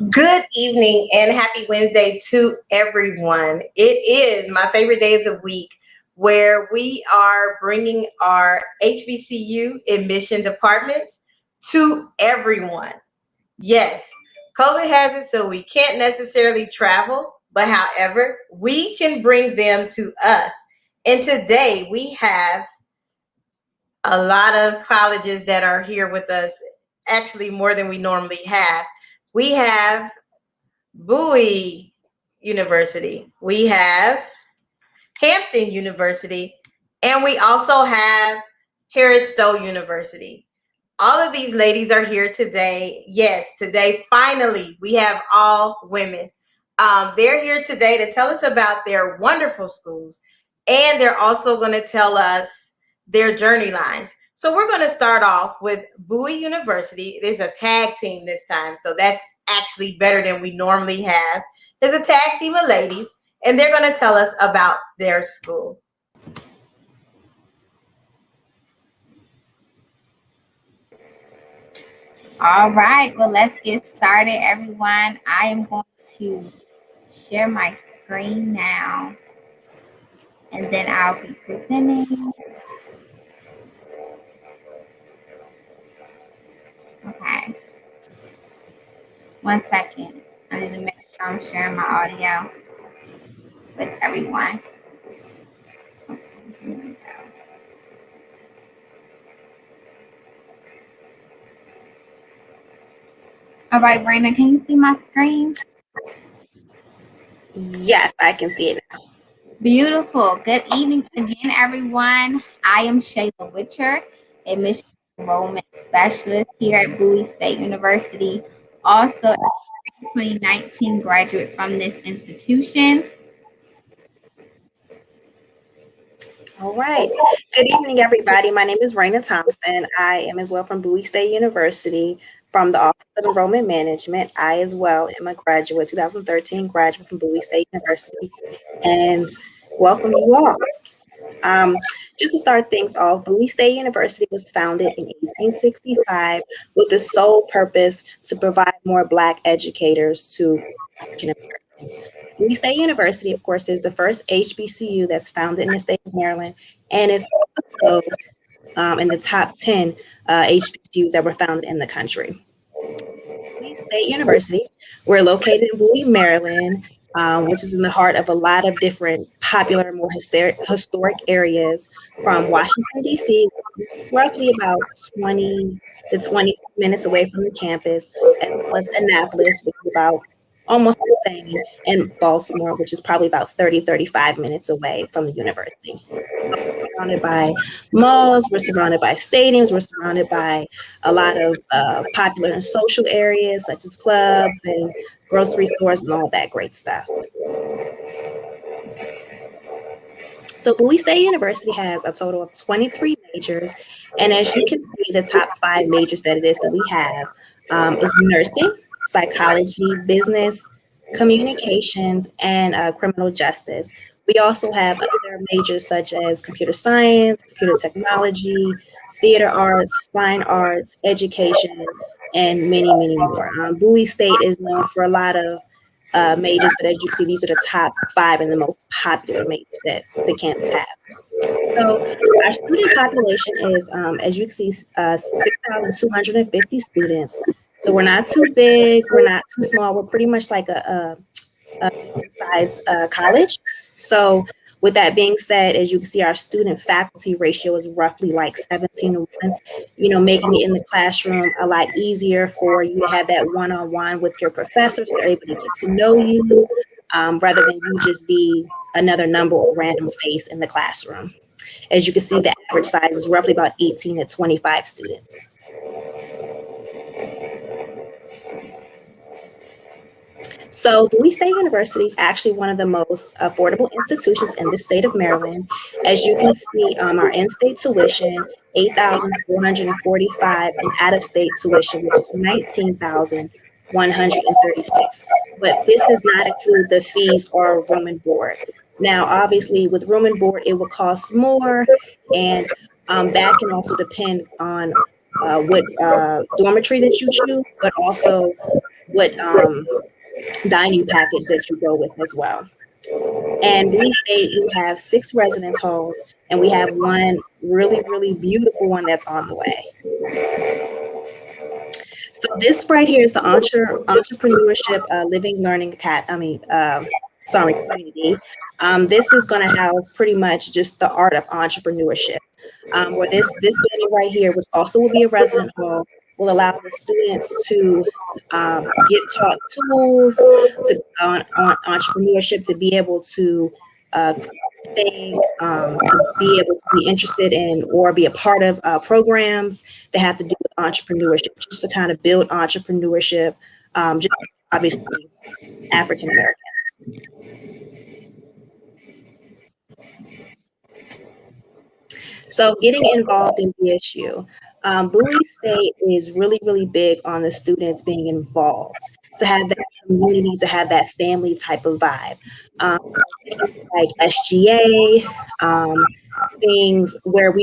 Good evening and happy Wednesday to everyone. It is my favorite day of the week where we are bringing our HBCU admission departments to everyone. Yes, COVID has it so we can't necessarily travel, but however, we can bring them to us. And today we have a lot of colleges that are here with us, actually more than we normally have. We have Bowie University. We have Hampton University. And we also have Harris Stowe University. All of these ladies are here today. Yes, today, finally, we have all women. They're here today to tell us about their wonderful schools. And they're also going to tell us their journey lines. So we're going to start off with Bowie University. It is a tag team this time. So that's actually better than we normally have. There's a tag team of ladies, and they're going to tell us about their school. All right, well, let's get started, everyone. I am going to share my screen now, and then I'll be presenting. Okay. 1 second. I need to make sure I'm sharing my audio with everyone. Okay, here we go. All right, Brandon, can you see my screen? Yes, I can see it now. Beautiful. Good evening again, everyone. I am Shayla Witcher, admission enrollment specialist here at Bowie State University. Also, a 2019 graduate from this institution. All right. Good evening, everybody. My name is Raina Thompson. I am as well from Bowie State University from the Office of Enrollment Management. I as well am a graduate, 2013 graduate from Bowie State University, and welcome you all. Just to start things off, Bowie State University was founded in 1865 with the sole purpose to provide more Black educators to African Americans. Bowie State University, of course, is the first HBCU that's founded in the state of Maryland, and it's also in the top 10 HBCUs that were founded in the country. Bowie State University, we're located in Bowie, Maryland, which is in the heart of a lot of different popular, more historic areas from Washington, D.C., it's roughly about 20 to 20 minutes away from the campus, as well as Annapolis, which is about almost the same, and Baltimore, which is probably about 35 minutes away from the university. We're surrounded by malls, we're surrounded by stadiums, we're surrounded by a lot of popular and social areas such as clubs and grocery stores and all that great stuff. So Bowie State University has a total of 23 majors, and as you can see, the top 5 majors that it is that we have is nursing, psychology, business, communications, and criminal justice. We also have other majors such as computer science, computer technology, theater arts, fine arts, education, and many, many more. Bowie State is known for a lot of majors, but as you can see, these are the top 5 and the most popular majors that the campus has. So our student population is, as you can see, 6,250 students. So we're not too big, we're not too small. We're pretty much like a size college. So with that being said, as you can see, our student faculty ratio is roughly like 17 to 1, making it in the classroom a lot easier for you to have that one-on-one with your professors. They're able to get to know you rather than you just be another number or random face in the classroom. As you can see, the average size is roughly about 18 to 25 students. So Bowie State University is actually one of the most affordable institutions in the state of Maryland. As you can see, our in-state tuition, $8,445, and out-of-state tuition, which is $19,136. But this does not include the fees or room and board. Now, obviously, with room and board, it will cost more, and that can also depend on what dormitory that you choose, but also what dining package that you go with as well. And Bowie State, we have 6 residence halls, and we have one really, really beautiful one that's on the way. So this right here is the entrepreneurship living learning community. This is going to house pretty much just the art of entrepreneurship. Where this building right here, which also will be a resident hall, will allow the students to get taught tools to on entrepreneurship, to be able to think, be able to be interested in or be a part of programs that have to do with entrepreneurship, just to kind of build entrepreneurship, just obviously African Americans. So getting involved in BSU, Bowie State is really, really big on the students being involved, to have that community, to have that family type of vibe. Um, Things like SGA, things where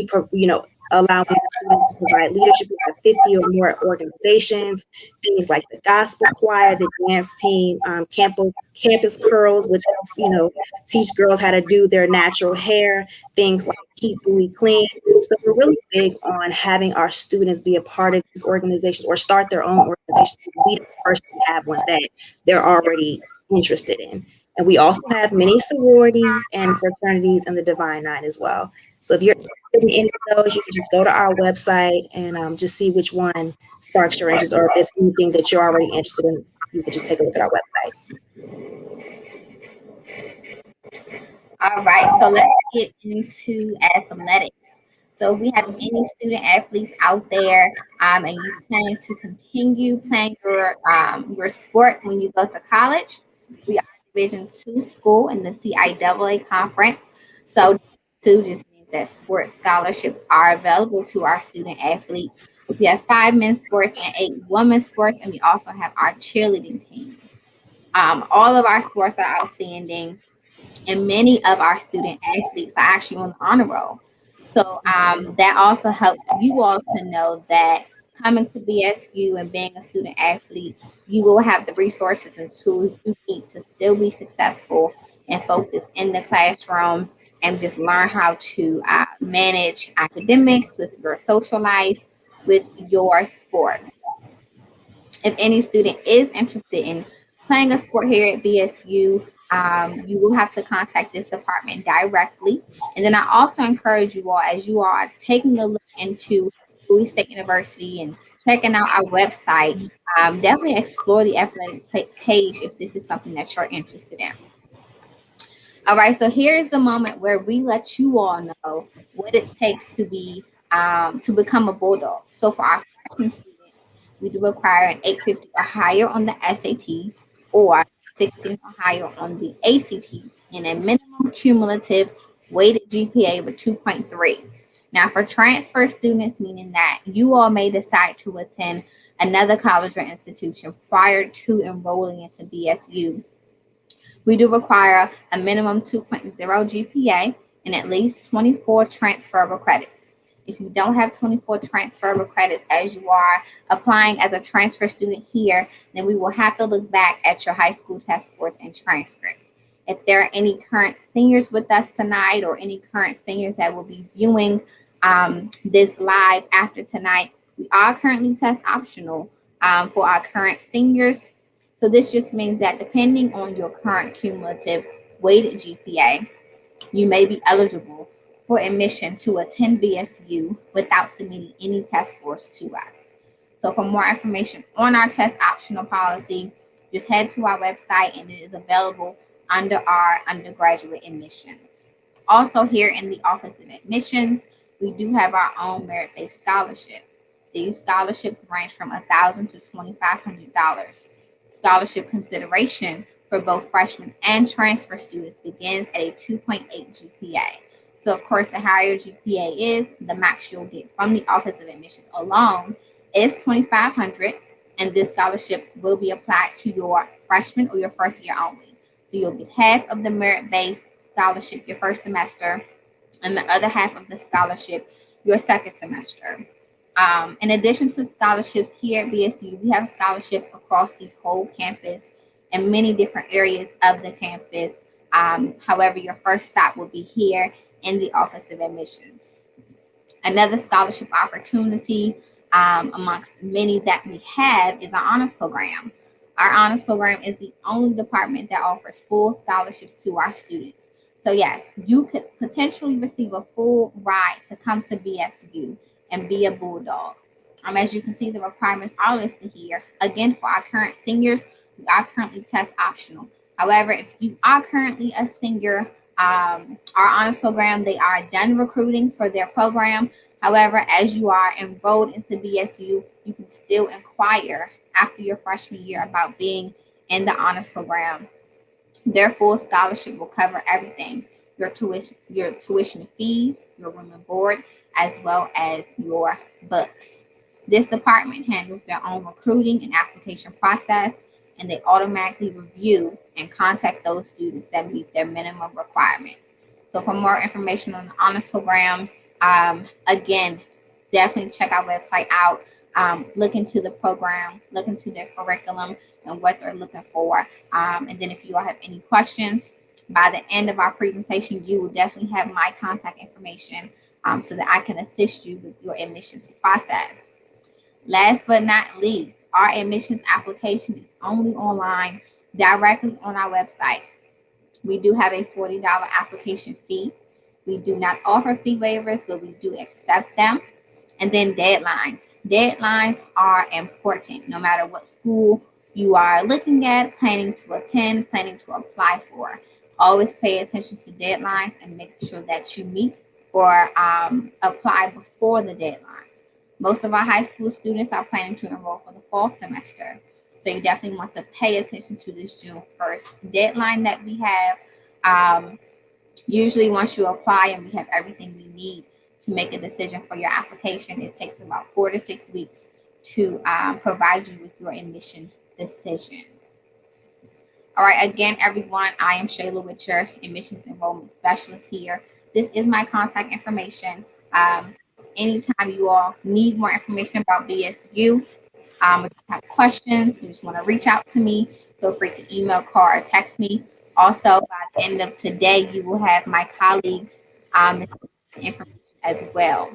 allowing the students to provide leadership. We have 50 or more organizations, things like the gospel choir, the dance team, campus curls, which helps, teach girls how to do their natural hair, things like Keep Bowie Clean. So we're really big on having our students be a part of these organizations or start their own organization. We don't personally have one that they're already interested in. And we also have many sororities and fraternities in the Divine Nine as well. So if you're interested in any of those, you can just go to our website and just see which one sparks your interest, or if there's anything that you're already interested in, you can just take a look at our website. All right, so let's get into athletics. So if we have any student athletes out there, and you plan to continue playing your sport when you go to college, we are a Division II school in the CIAA conference. So two just means that sports scholarships are available to our student athletes. We have 5 men's sports and 8 women's sports, and we also have our cheerleading team. All of our sports are outstanding, and many of our student athletes are actually on the honor roll. So that also helps you all to know that coming to BSU and being a student athlete, you will have the resources and tools you need to still be successful and focus in the classroom, and just learn how to manage academics with your social life, with your sport. If any student is interested in playing a sport here at BSU, you will have to contact this department directly. And then I also encourage you all, as you are taking a look into Bowie State University and checking out our website, definitely explore the athletic page if this is something that you're interested in. All right, so here's the moment where we let you all know what it takes to become a bulldog. So for our freshman students, we do require an 850 or higher on the SAT, or 16 or higher on the ACT, and a minimum cumulative weighted GPA of 2.3. Now, for transfer students, meaning that you all may decide to attend another college or institution prior to enrolling into BSU, we do require a minimum 2.0 GPA and at least 24 transferable credits. If you don't have 24 transferable credits as you are applying as a transfer student here, then we will have to look back at your high school test scores and transcripts. If there are any current seniors with us tonight, or any current seniors that will be viewing this live after tonight, we are currently test optional for our current seniors. So this just means that depending on your current cumulative weighted GPA, you may be eligible for admission to attend BSU without submitting any test scores to us. So for more information on our test optional policy, just head to our website, and it is available under our undergraduate admissions. Also, here in the Office of Admissions, we do have our own merit-based scholarships. These scholarships range from $1,000 to $2,500. Scholarship consideration for both freshmen and transfer students begins at a 2.8 GPA. So, of course, the higher GPA is, the max you'll get from the Office of Admissions alone is 2,500, and this scholarship will be applied to your freshman or your first year only. So you'll get half of the merit-based scholarship your first semester, and the other half of the scholarship your second semester. In addition to scholarships here at BSU, we have scholarships across the whole campus and many different areas of the campus. However, your first stop will be here in the Office of Admissions. Another scholarship opportunity amongst many that we have is our honors program. Our honors program is the only department that offers full scholarships to our students. So, yes, you could potentially receive a full ride to come to BSU and be a bulldog. As you can see, the requirements are listed here. Again, for our current seniors, we are currently test optional. However, if you are currently a senior, our honors program, they are done recruiting for their program. However, as you are enrolled into BSU, you can still inquire after your freshman year about being in the honors program. Their full scholarship will cover everything: your tuition fees, your room and board, as well as your books. This department handles their own recruiting and application process, and they automatically review and contact those students that meet their minimum requirements. So, for more information on the honors program, again, definitely check our website out. Look into the program, look into their curriculum and what they're looking for. And then if you all have any questions, by the end of our presentation, you will definitely have my contact information so that I can assist you with your admissions process. Last but not least, our admissions application is only online directly on our website. We do have a $40 application fee. We do not offer fee waivers, but we do accept them. And then deadlines. Deadlines are important no matter what school you are looking at, planning to attend, planning to apply for. Always pay attention to deadlines and make sure that you meet or apply before the deadline. Most of our high school students are planning to enroll for the fall semester. So you definitely want to pay attention to this June 1st deadline that we have. Um, Usually, once you apply and we have everything we need to make a decision for your application, it takes about 4 to 6 weeks to provide you with your admission decision. All right, again, everyone, I am Shayla Witcher, admissions enrollment specialist here. This is my contact information. Anytime you all need more information about BSU, if you have questions, you just want to reach out to me, feel free to email, call, or text me. Also, by the end of today, you will have my colleagues' information as well.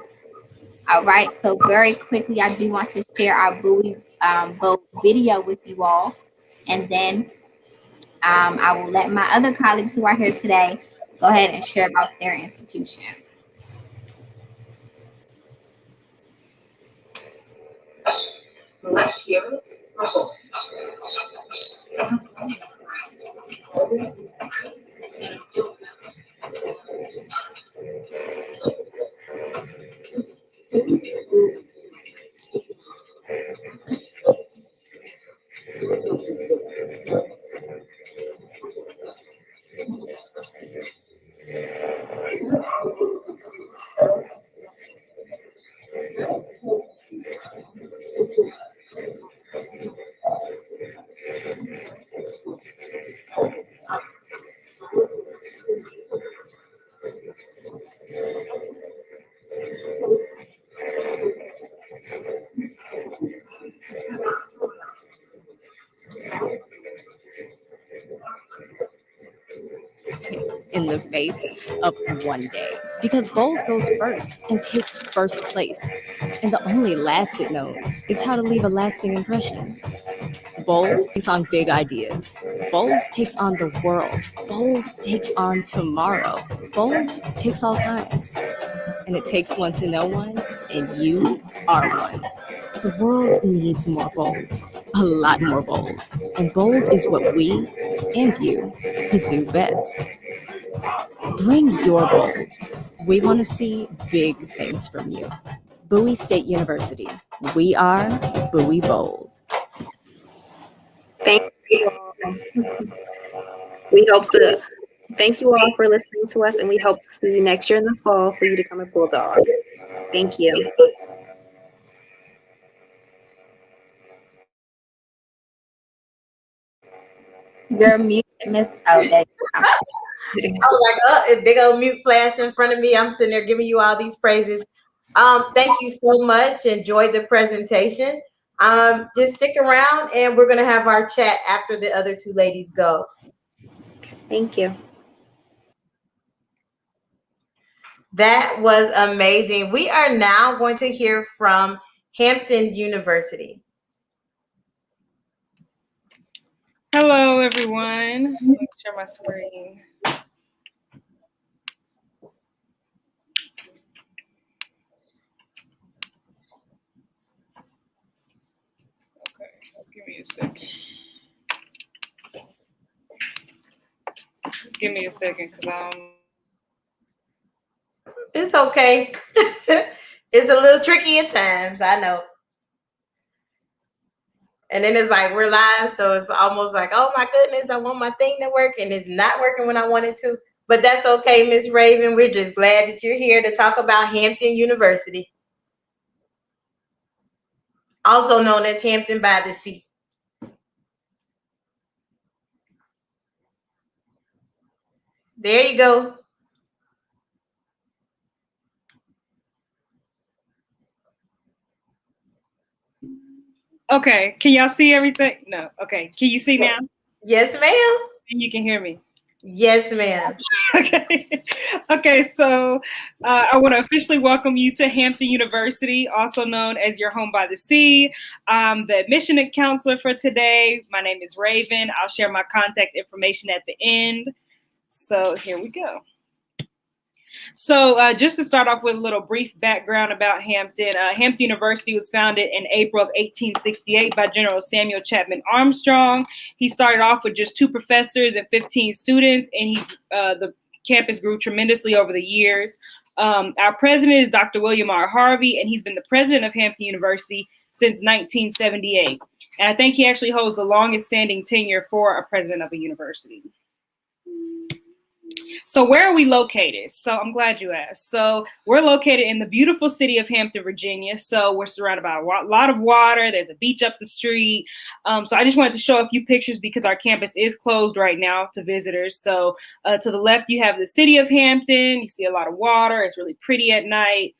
All right, so very quickly, I do want to share our Bowie Boat video with you all, and then I will let my other colleagues who are here today go ahead and share about their institution. In the face of one day. Because bold goes first and takes first place. And the only last it knows is how to leave a lasting impression. Bold takes on big ideas. Bold takes on the world. Bold takes on tomorrow. Bold takes all kinds. And it takes one to know one, and you are one. The world needs more bold, a lot more bold. And bold is what we and you do best. Bring your bold. We want to see big things from you. Bowie State University. We are Bowie Bold. Thank you all. We hope to thank you all for listening to us, and we hope to see you next year in the fall for you to come a bulldog. Thank you. You're muted, Miss. Oh, there you go. I was like, oh, a big old mute flash in front of me. I'm sitting there giving you all these praises. Thank you so much. Enjoyed the presentation. Just stick around and we're going to have our chat after the other two ladies go. Thank you. That was amazing. We are now going to hear from Hampton University. Hello, everyone. Let me share my screen. Okay, give me a second. Give me a second, because It's okay. It's a little tricky at times, I know. And then it's like we're live, so it's almost like, oh my goodness, I want my thing to work, and it's not working when I want it to. But that's okay, Miss Raven. We're just glad that you're here to talk about Hampton University, also known as Hampton by the Sea. There you go. okay. Can y'all see everything? No. Okay. Can you see now? Yes, ma'am. And you can hear me. Yes, ma'am. Okay. Okay. So I want to officially welcome you to Hampton University, also known as your home by the sea. I'm the admission counselor for today. My name is Raven. I'll share my contact information at the end. So here we go. So just to start off with a little brief background about Hampton, Hampton University was founded in April of 1868 by General Samuel Chapman Armstrong. He started off with just 2 professors and 15 students, and the campus grew tremendously over the years. Our president is Dr. William R. Harvey, and he's been the president of Hampton University since 1978. And I think he actually holds the longest standing tenure for a president of a university. So where are we located? So I'm glad you asked. So we're located in the beautiful city of Hampton, Virginia. So we're surrounded by a lot of water. There's a beach up the street. So I just wanted to show a few pictures because our campus is closed right now to visitors. So to the left, you have the city of Hampton. You see a lot of water. It's really pretty at night.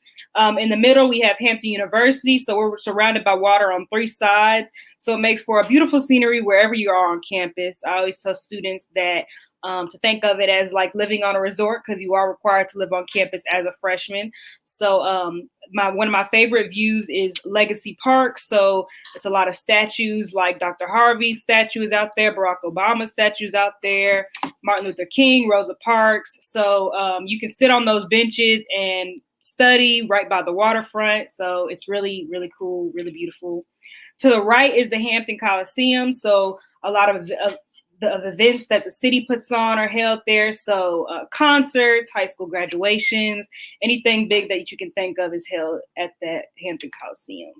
In the middle, we have Hampton University. So we're surrounded by water on 3 sides. So it makes for a beautiful scenery wherever you are on campus. I always tell students that to think of it as like living on a resort because you are required to live on campus as a freshman. So one of my favorite views is Legacy Park. So it's a lot of statues, like Dr. Harvey's statue is out there, Barack Obama's statue is out there, Martin Luther King, Rosa Parks. So you can sit on those benches and study right by the waterfront. So it's really, really cool, really beautiful. To the right is the Hampton Coliseum. So a lot of the events that the city puts on are held there. So concerts, high school graduations, anything big that you can think of is held at that Hampton Coliseum.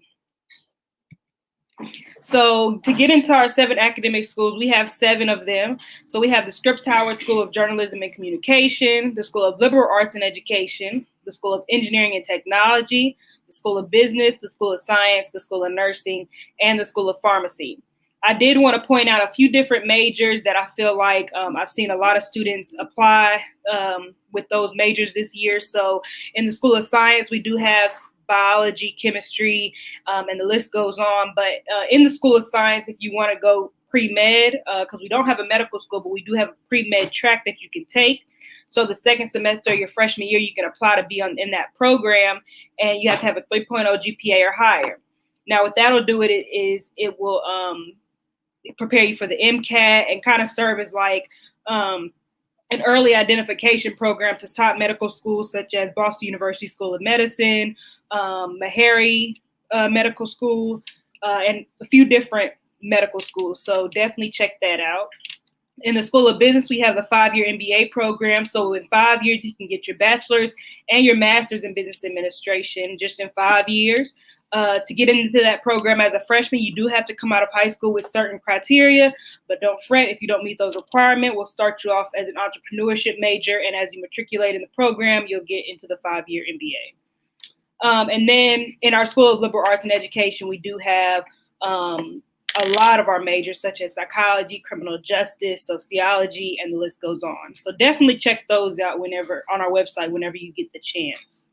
So to get into our 7 academic schools, we have 7 of them. So we have the Scripps Howard School of Journalism and Communication, the School of Liberal Arts and Education, the School of Engineering and Technology, the School of Business, the School of Science, the School of Nursing, and the School of Pharmacy. I did want to point out a few different majors that I feel like I've seen a lot of students apply with those majors this year. So in the School of Science, we do have biology, chemistry, and the list goes on. But in the School of Science, if you want to go pre-med, because we don't have a medical school, but we do have a pre-med track that you can take. So the second semester, your freshman year, you can apply to be in that program, and you have to have a 3.0 GPA or higher. Now, what that'll do is it will prepare you for the MCAT and kind of serve as like an early identification program to top medical schools such as Boston University School of Medicine, Meharry Medical School, and a few different medical schools. So definitely check that out. In the School of Business, we have a 5-year MBA program. So in 5 years, you can get your bachelor's and your master's in business administration just in 5 years. To get into that program as a freshman, you do have to come out of high school with certain criteria, but don't fret if you don't meet those requirements. We'll start you off as an entrepreneurship major, and as you matriculate in the program, you'll get into the 5-year MBA. And then in our School of Liberal Arts and Education, we do have a lot of our majors, such as psychology, criminal justice, sociology, and the list goes on. So definitely check those out on our website whenever you get the chance.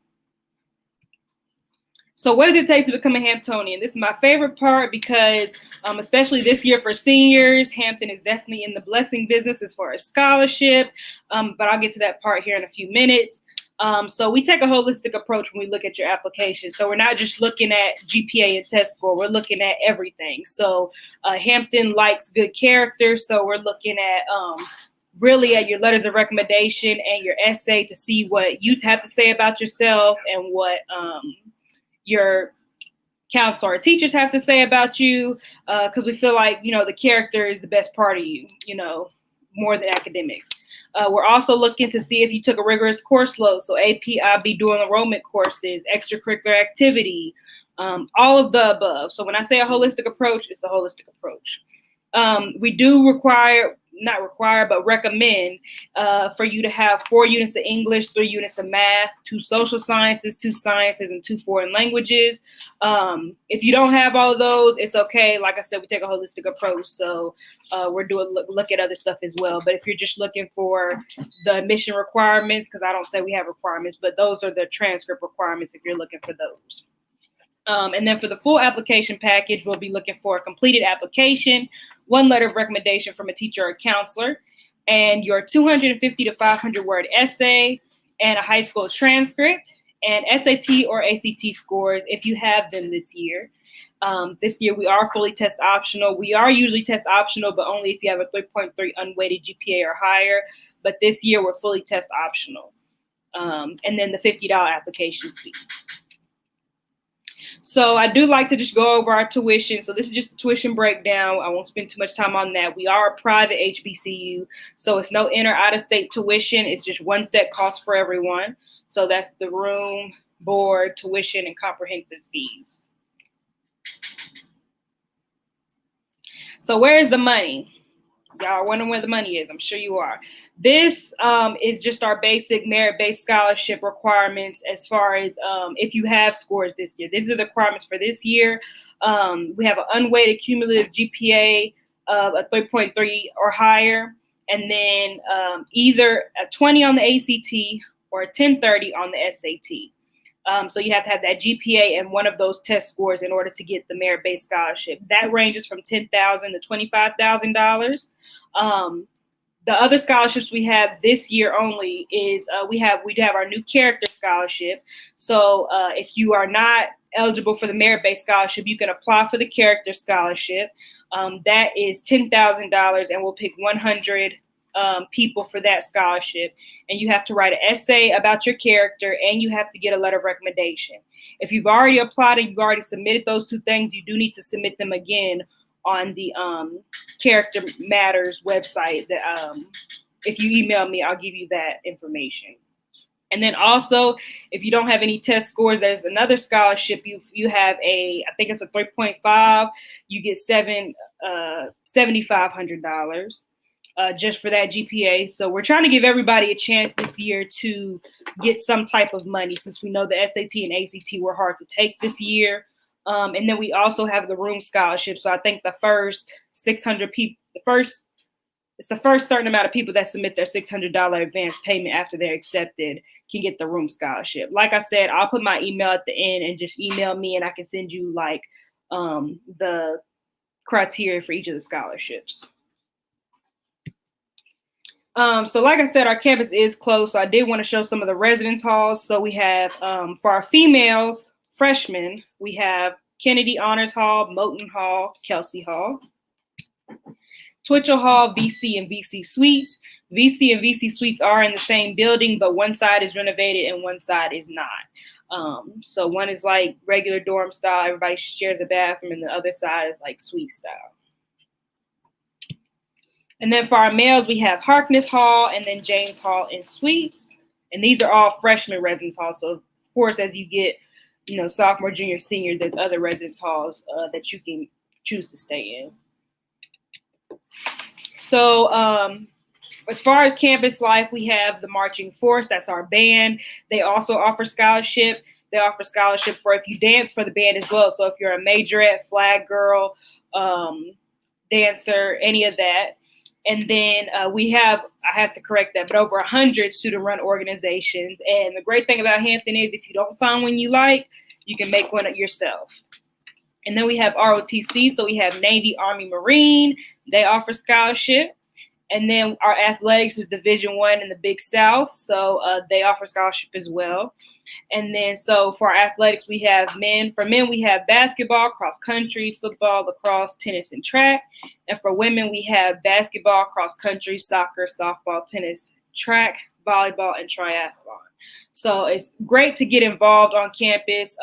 So what does it take to become a Hamptonian? This is my favorite part because especially this year for seniors, Hampton is definitely in the blessing business as far as scholarship, but I'll get to that part here in a few minutes. So we take a holistic approach when we look at your application. So we're not just looking at GPA and test score, we're looking at everything. So Hampton likes good character, so we're looking at really at your letters of recommendation and your essay to see what you have to say about yourself and what your counselor or teachers have to say about you, because we feel like, the character is the best part of you, more than academics. We're also looking to see if you took a rigorous course load. So AP, IB, dual enrollment courses, extracurricular activity, all of the above. So when I say a holistic approach, it's a holistic approach. We do recommend for you to have 4 units of English, 3 units of math, 2 social sciences, 2 sciences, and 2 foreign languages. If you don't have all of those, it's okay. Like I said, we take a holistic approach, so we're doing look at other stuff as well. But if you're just looking for the admission requirements, because I don't say we have requirements, but those are the transcript requirements if you're looking for those. And then for the full application package, we'll be looking for a completed application, 1 letter of recommendation from a teacher or counselor, and your 250 to 500 word essay, and a high school transcript, and SAT or ACT scores if you have them this year. This year we are fully test optional. We are usually test optional, but only if you have a 3.3 unweighted GPA or higher. But this year we're fully test optional. And then the $50 application fee. So I do like to just go over our tuition. So this is just the tuition breakdown. I won't spend too much time on that. We are a private H.B.C.U, so it's no in or out of state tuition. It's just one set cost for everyone. So that's the room, board, tuition, and comprehensive fees. So where is the money? Y'all are wondering where the money is. I'm sure you are. This is just our basic merit-based scholarship requirements as far as if you have scores this year. These are the requirements for this year. We have an unweighted cumulative GPA of a 3.3 or higher, and then either a 20 on the ACT or a 1030 on the SAT. So you have to have that GPA and one of those test scores in order to get the merit-based scholarship. That ranges from $10,000 to $25,000. The other scholarships we have this year only is we do have our new character scholarship. So if you are not eligible for the merit-based scholarship, you can apply for the character scholarship. That is $10,000, and we'll pick 100 people for that scholarship. And you have to write an essay about your character, and you have to get a letter of recommendation. If you've already applied and you've already submitted those 2 things, you do need to submit them again on the Character Matters website. That if you email me, I'll give you that information. And then also, if you don't have any test scores, there's another scholarship. You have I think it's a 3.5. You get $7,500 just for that GPA. So we're trying to give everybody a chance this year to get some type of money, since we know the SAT and ACT were hard to take this year. And then we also have the room scholarship. So I think the first 600 people, it's the first certain amount of people that submit their $600 advance payment after they're accepted can get the room scholarship. Like I said, I'll put my email at the end, and just email me and I can send you like the criteria for each of the scholarships. So like I said, our campus is closed. So I did want to show some of the residence halls. So we have, for our females, freshmen, we have Kennedy Honors Hall, Moton Hall, Kelsey Hall, Twitchell Hall, VC, and VC Suites. VC and VC Suites are in the same building, but one side is renovated and one side is not. So one is like regular dorm style, everybody shares a bathroom, and the other side is like suite style. And then for our males, we have Harkness Hall and then James Hall in suites. And these are all freshman residence halls. So of course, as you get, sophomore, junior, senior, there's other residence halls that you can choose to stay in. So as far as campus life, we have the Marching Force. That's our band. They also offer scholarship. They offer scholarship for if you dance for the band as well. So if you're a majorette, flag girl, dancer, any of that. And then I have to correct that, but over 100 student-run organizations. And the great thing about Hampton is if you don't find one you like, You can make one yourself. And then we have ROTC, so we have Navy, Army, Marine. They offer scholarship. And then our athletics is Division I in the Big South, so they offer scholarship as well. And then so for our athletics, we have men. For men, we have basketball, cross country, football, lacrosse, tennis, and track. And for women, we have basketball, cross country, soccer, softball, tennis, track, volleyball, and triathlon. So it's great to get involved on campus.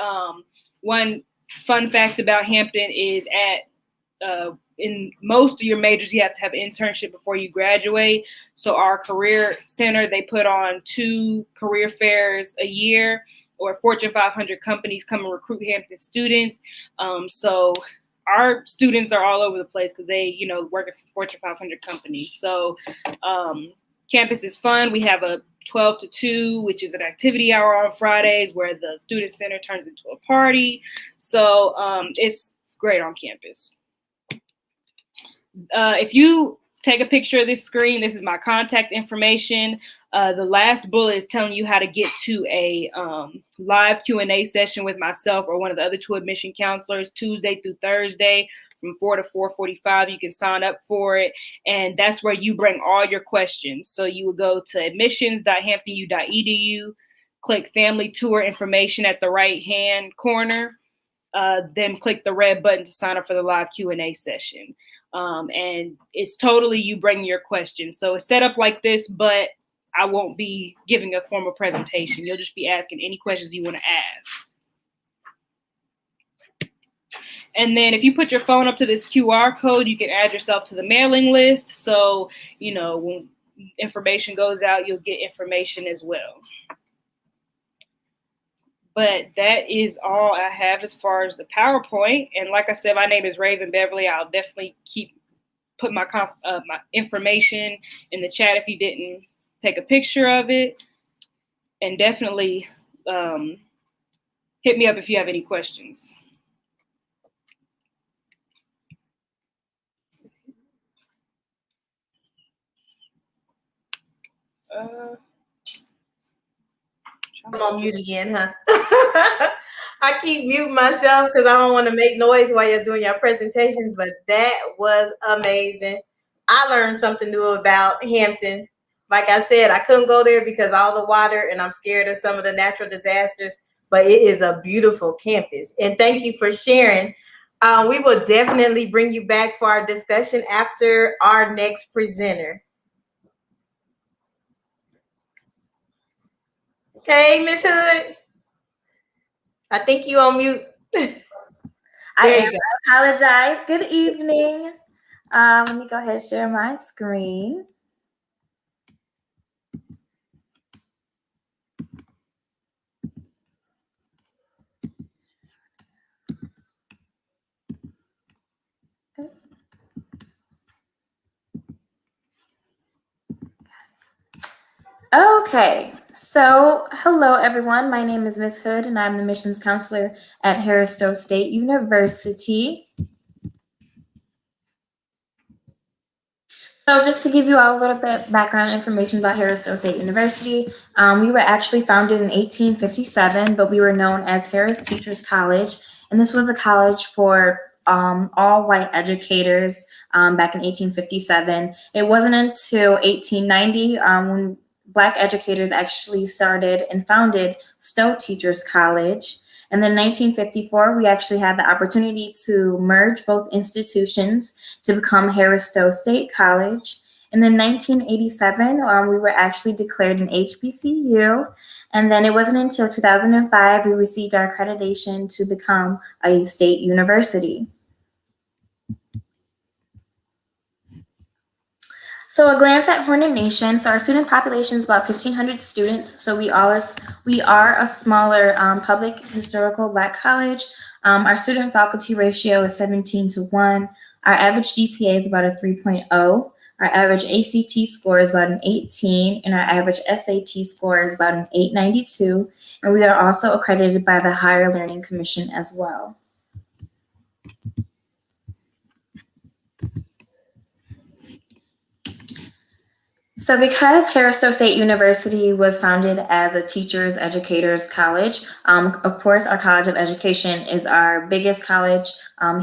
One fun fact about Hampton is in most of your majors, you have to have an internship before you graduate. So our career center, they put on 2 career fairs a year, or Fortune 500 companies come and recruit Hampton students. So our students are all over the place because they, work at Fortune 500 companies. So campus is fun. We have a 12 to 2, which is an activity hour on Fridays where the student center turns into a party. So it's great on campus. If you take a picture of this screen, this is my contact information. The last bullet is telling you how to get to a live Q&A session with myself or one of the other 2 admission counselors, Tuesday through Thursday from 4 to 4:45. You can sign up for it, and that's where you bring all your questions. So you would go to admissions.hamptonu.edu, click family tour information at the right-hand corner, then click the red button to sign up for the live Q&A session. And it's totally you bring your questions. So it's set up like this, but I won't be giving a formal presentation. You'll just be asking any questions you want to ask. And then if you put your phone up to this QR code, you can add yourself to the mailing list. So, when information goes out, you'll get information as well. But that is all I have as far as the PowerPoint. And like I said, my name is Raven Beverly. I'll definitely put my information in the chat if you didn't take a picture of it. And definitely hit me up if you have any questions. I'm on mute again, huh? I keep muting myself because I don't want to make noise while you're doing your presentations, but that was amazing. I learned something new about Hampton. Like I said, I couldn't go there because all the water and I'm scared of some of the natural disasters, but it is a beautiful campus. And thank you for sharing. We will definitely bring you back for our discussion after our next presenter. Okay, Miss Hood. I think you on mute. I apologize. Good evening. Let me go ahead and share my screen. Okay, so hello everyone. My name is Miss Hood and I'm the missions counselor at Harris-Stowe State University. So just to give you all a little bit background information about Harris-Stowe State University, we were actually founded in 1857, but we were known as Harris Teachers College, and this was a college for all white educators back in 1857. It wasn't until 1890 when Black educators actually started and founded Stowe Teachers College. And then in 1954, we actually had the opportunity to merge both institutions to become Harris-Stowe State College. And then 1987, we were actually declared an H.B.C.U. And then it wasn't until 2005 we received our accreditation to become a state university. So a glance at Hornet Nation. So our student population is about 1,500 students. So we are a smaller public historical Black college. Our student faculty ratio is 17:1. Our average GPA is about a 3.0. Our average ACT score is about an 18, and our average SAT score is about an 892. And we are also accredited by the Higher Learning Commission as well. So because Harris-Stowe State University was founded as a teachers, educators college, of course, our College of Education is our biggest college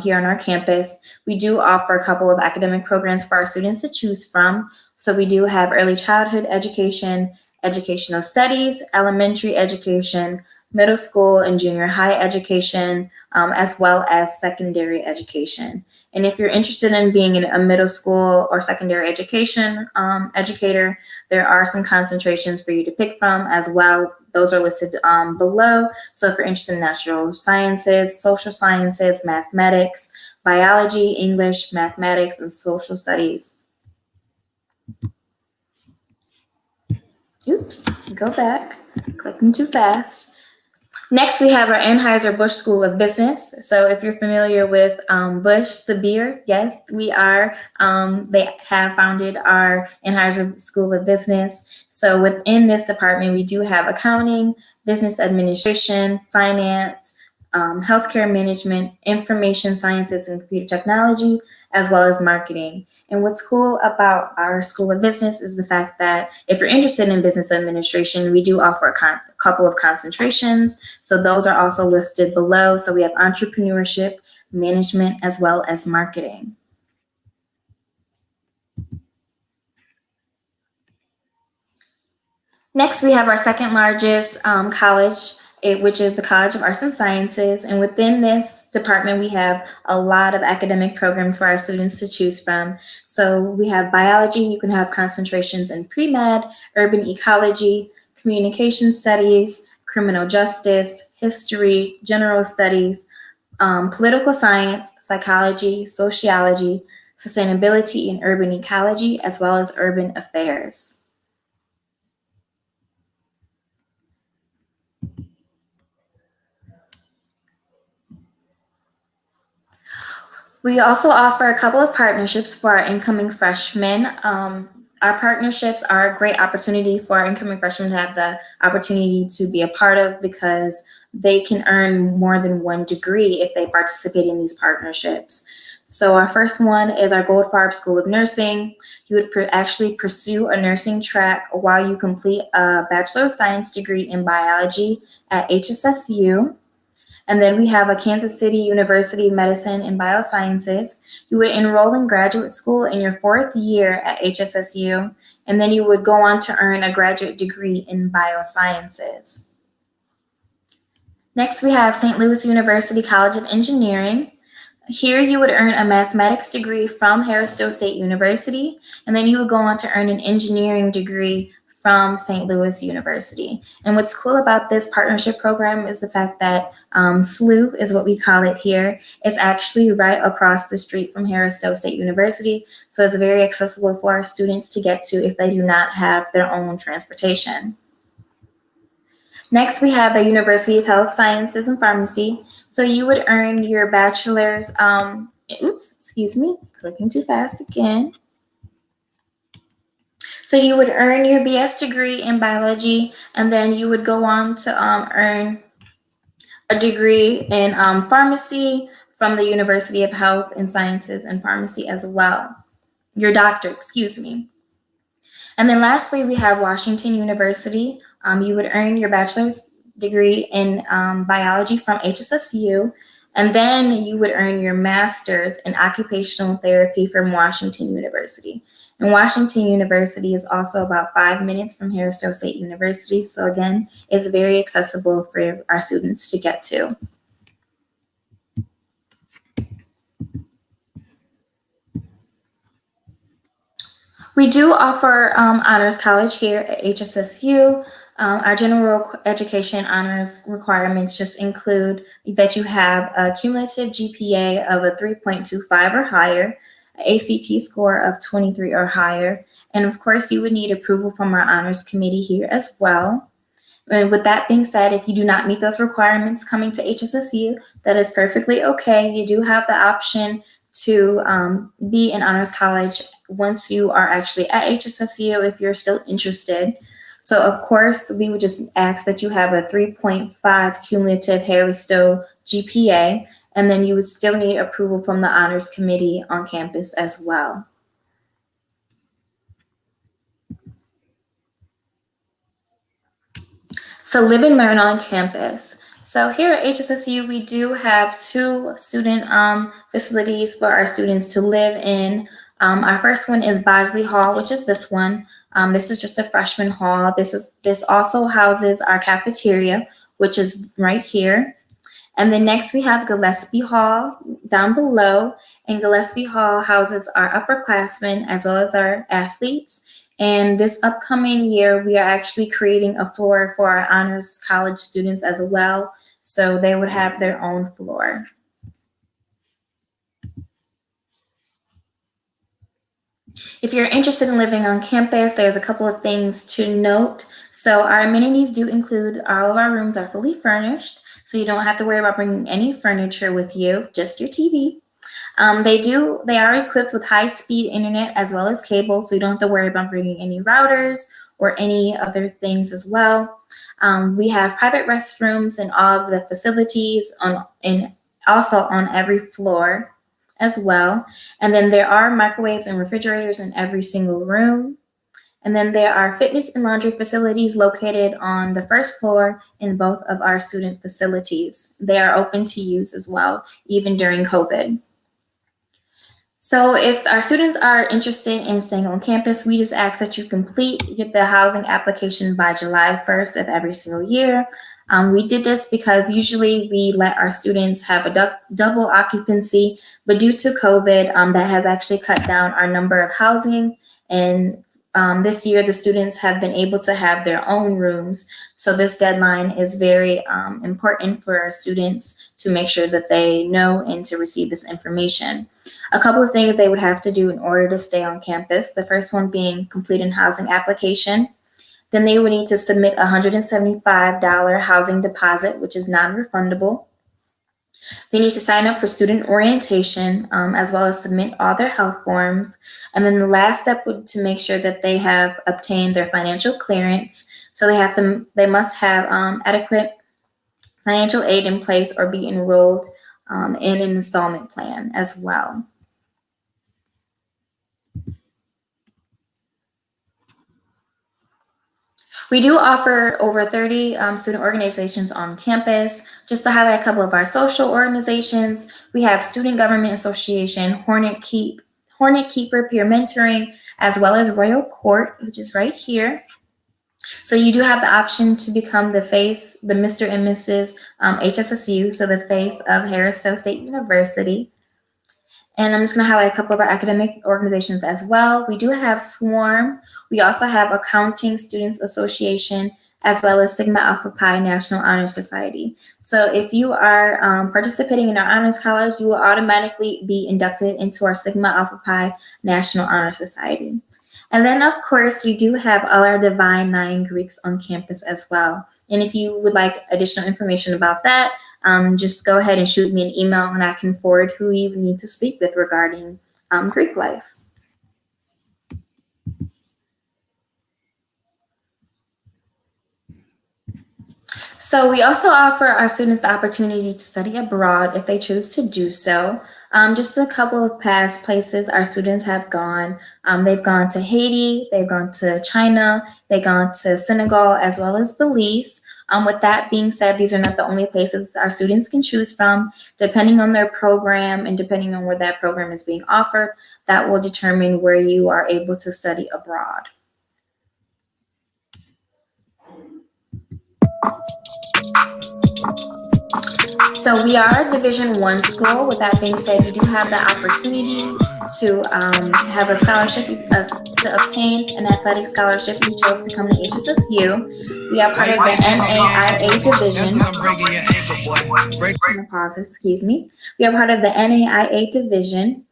here on our campus. We do offer a couple of academic programs for our students to choose from. So we do have early childhood education, educational studies, elementary education, middle school and junior high education, as well as secondary education. And if you're interested in being in a middle school or secondary education educator, there are some concentrations for you to pick from as well. Those are listed below. So if you're interested in natural sciences, social sciences, mathematics, biology, English, mathematics, and social studies. Oops, go back, clicking too fast. Next, we have our Anheuser-Busch School of Business. So if you're familiar with Busch, the beer, yes, we are. They have founded our Anheuser School of Business. So within this department, we do have accounting, business administration, finance, healthcare management, information sciences and computer technology, as well as marketing. And what's cool about our School of Business is the fact that if you're interested in business administration, we do offer a couple of concentrations. So those are also listed below. So we have entrepreneurship, management, as well as marketing. Next, we have our second largest college, which is the College of Arts and Sciences. And within this department, we have a lot of academic programs for our students to choose from. So we have biology. You can have concentrations in pre-med, urban ecology, communication studies, criminal justice, history, general studies, political science, psychology, sociology, sustainability and urban ecology, as well as urban affairs. We also offer a couple of partnerships for our incoming freshmen. Our partnerships are a great opportunity for our incoming freshmen to have the opportunity to be a part of because they can earn more than one degree if they participate in these partnerships. So our first one is our Goldfarb School of Nursing. You would actually pursue a nursing track while you complete a Bachelor of Science degree in biology at HSSU. And then we have a Kansas City University Medicine and Biosciences. You would enroll in graduate school in your fourth year at HSSU, and then you would go on to earn a graduate degree in biosciences. Next, we have St. Louis University College of Engineering. Here you would earn a mathematics degree from Harris-Stowe State University, and then you would go on to earn an engineering degree from St. Louis University. And what's cool about this partnership program is the fact that SLU is what we call it here. It's actually right across the street from Harris-Stowe State University, so it's very accessible for our students to get to if they do not have their own transportation. Next, we have the University of Health Sciences and Pharmacy. So you would earn your bachelor's, clicking too fast again. So you would earn your BS degree in biology, and then you would go on to earn a degree in pharmacy from the University of Health and Sciences and Pharmacy as well. Your doctor, excuse me. And then lastly, we have Washington University. You would earn your bachelor's degree in biology from HSSU, and then you would earn your master's in occupational therapy from Washington University. And Washington University is also about 5 minutes from Harris-Stowe State University. So again, it's very accessible for our students to get to. We do offer honors college here at HSSU. Our general education honors requirements just include that you have a cumulative GPA of a 3.25 or higher, an ACT score of 23 or higher, and of course you would need approval from our honors committee here as well. And with that being said, if you do not meet those requirements coming to HSSU, that is perfectly okay. You do have the option to be in honors college once you are actually at HSSU if you're still interested. So of course, we would just ask that you have a 3.5 cumulative Harris-Stowe GPA, and then you would still need approval from the honors committee on campus as well. So live and learn on campus. So here at HSSU, we do have two student facilities for our students to live in. Our first one is Bosley Hall, which is this one. This is just a freshman hall. This also houses our cafeteria, which is right here. And then next we have Gillespie Hall down below, and Gillespie Hall houses our upperclassmen as well as our athletes. And this upcoming year, we are actually creating a floor for our honors college students as well, so they would have their own floor. If you're interested in living on campus, there's a couple of things to note. So our amenities do include all of our rooms are fully furnished, so you don't have to worry about bringing any furniture with you, just your TV. They are equipped with high-speed internet as well as cable, so you don't have to worry about bringing any routers or any other things as well. We have private restrooms in all of the facilities and also on every floor as well. And then there are microwaves and refrigerators in every single room. And then there are fitness and laundry facilities located on the first floor in both of our student facilities. They are open to use as well, even during COVID. So if our students are interested in staying on campus, we just ask that you get the housing application by July 1st of every single year. We did this because usually we let our students have a double occupancy, but due to COVID, that has actually cut down our number of housing. And this year, the students have been able to have their own rooms. So this deadline is very important for our students to make sure that they know and to receive this information. A couple of things they would have to do in order to stay on campus. The first one being complete a housing application. Then they would need to submit a $175 housing deposit, which is non-refundable. They need to sign up for student orientation, as well as submit all their health forms. And then the last step would to make sure that they have obtained their financial clearance. So they must have adequate financial aid in place or be enrolled in an installment plan as well. We do offer over 30 student organizations on campus. Just to highlight a couple of our social organizations, we have Student Government Association, Hornet Keeper Peer Mentoring, as well as Royal Court, which is right here. So you do have the option to become the Mr. and Mrs. HSSU, so the face of Harris-Stowe State University. And I'm just going to highlight a couple of our academic organizations as well. We do have SWARM. We also have Accounting Students Association, as well as Sigma Alpha Pi National Honor Society. So if you are participating in our honors college, you will automatically be inducted into our Sigma Alpha Pi National Honor Society. And then, of course, we do have all our Divine Nine Greeks on campus as well. And if you would like additional information about that, just go ahead and shoot me an email and I can forward who you need to speak with regarding Greek life. So we also offer our students the opportunity to study abroad if they choose to do so. Just a couple of past places our students have gone. They've gone to Haiti, they've gone to China, they've gone to Senegal, as well as Belize. With that being said, these are not the only places our students can choose from. Depending on their program and depending on where that program is being offered, that will determine where you are able to study abroad. So we are a Division I school. With that being said, you do have the opportunity to have a scholarship, to obtain an athletic scholarship if you chose to come to HSSU. We are part of the NAIA division. Pause, excuse me. We are part of the NAIA division.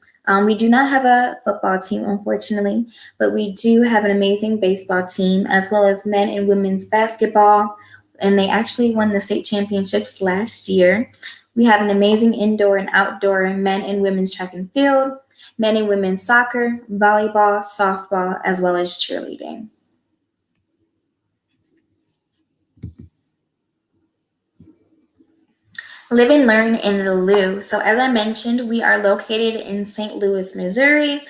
We do not have a football team, unfortunately, but we do have an amazing baseball team, as well as men and women's basketball. And they actually won the state championships last year. We have an amazing indoor and outdoor men and women's track and field, men and women's soccer, volleyball, softball, as well as cheerleading. Live and learn in the Lou. So as I mentioned, we are located in St. Louis, Missouri.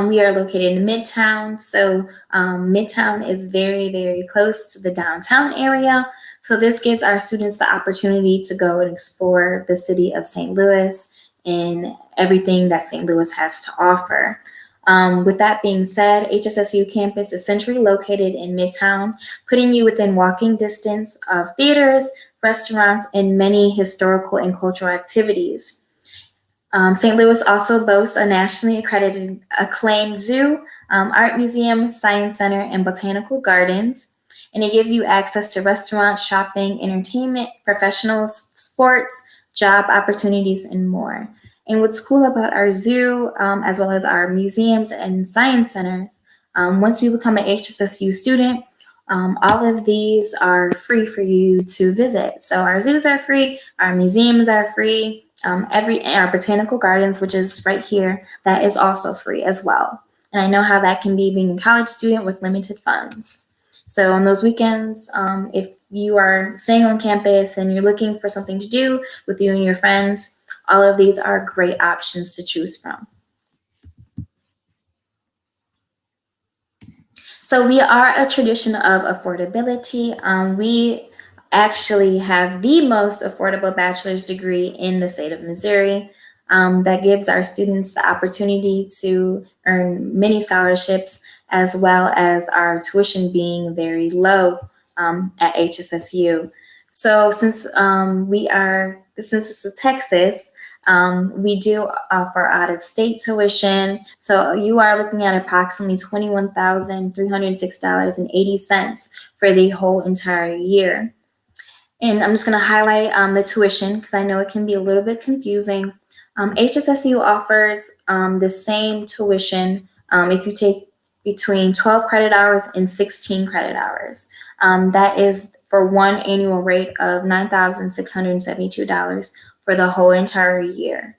We are located in Midtown. So Midtown is very, very close to the downtown area. So this gives our students the opportunity to go and explore the city of St. Louis and everything that St. Louis has to offer. With that being said, HSSU campus is centrally located in Midtown, putting you within walking distance of theaters, restaurants, and many historical and cultural activities. St. Louis also boasts a nationally acclaimed zoo, art museum, science center, and botanical gardens. And it gives you access to restaurants, shopping, entertainment, professional sports, job opportunities, and more. And what's cool about our zoo, as well as our museums and science centers, once you become an HSSU student, all of these are free for you to visit. So our zoos are free, our museums are free, our botanical gardens, which is right here, that is also free as well. And I know how that can be being a college student with limited funds. So on those weekends, if you are staying on campus and you're looking for something to do with you and your friends, all of these are great options to choose from. So we are a tradition of affordability. We actually have the most affordable bachelor's degree in the state of Missouri. That gives our students the opportunity to earn many scholarships, as well as our tuition being very low at HSSU. So since this is Texas, we do offer out-of-state tuition. So you are looking at approximately $21,306.80 for the whole entire year. And I'm just going to highlight the tuition because I know it can be a little bit confusing. HSSU offers the same tuition if you take between 12 credit hours and 16 credit hours. That is for one annual rate of $9,672 for the whole entire year.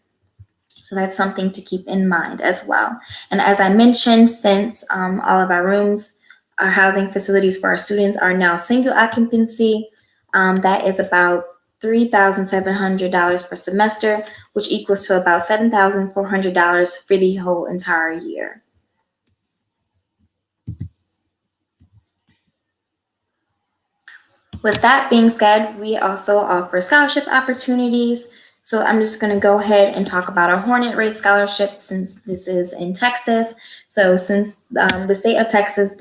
So that's something to keep in mind as well. And as I mentioned, since all of our rooms, our housing facilities for our students are now single occupancy, that is about $3,700 per semester, which equals to about $7,400 for the whole entire year. With that being said, we also offer scholarship opportunities. So I'm just going to go ahead and talk about our Hornet Rate Scholarship since this is in Texas. So since the state of Texas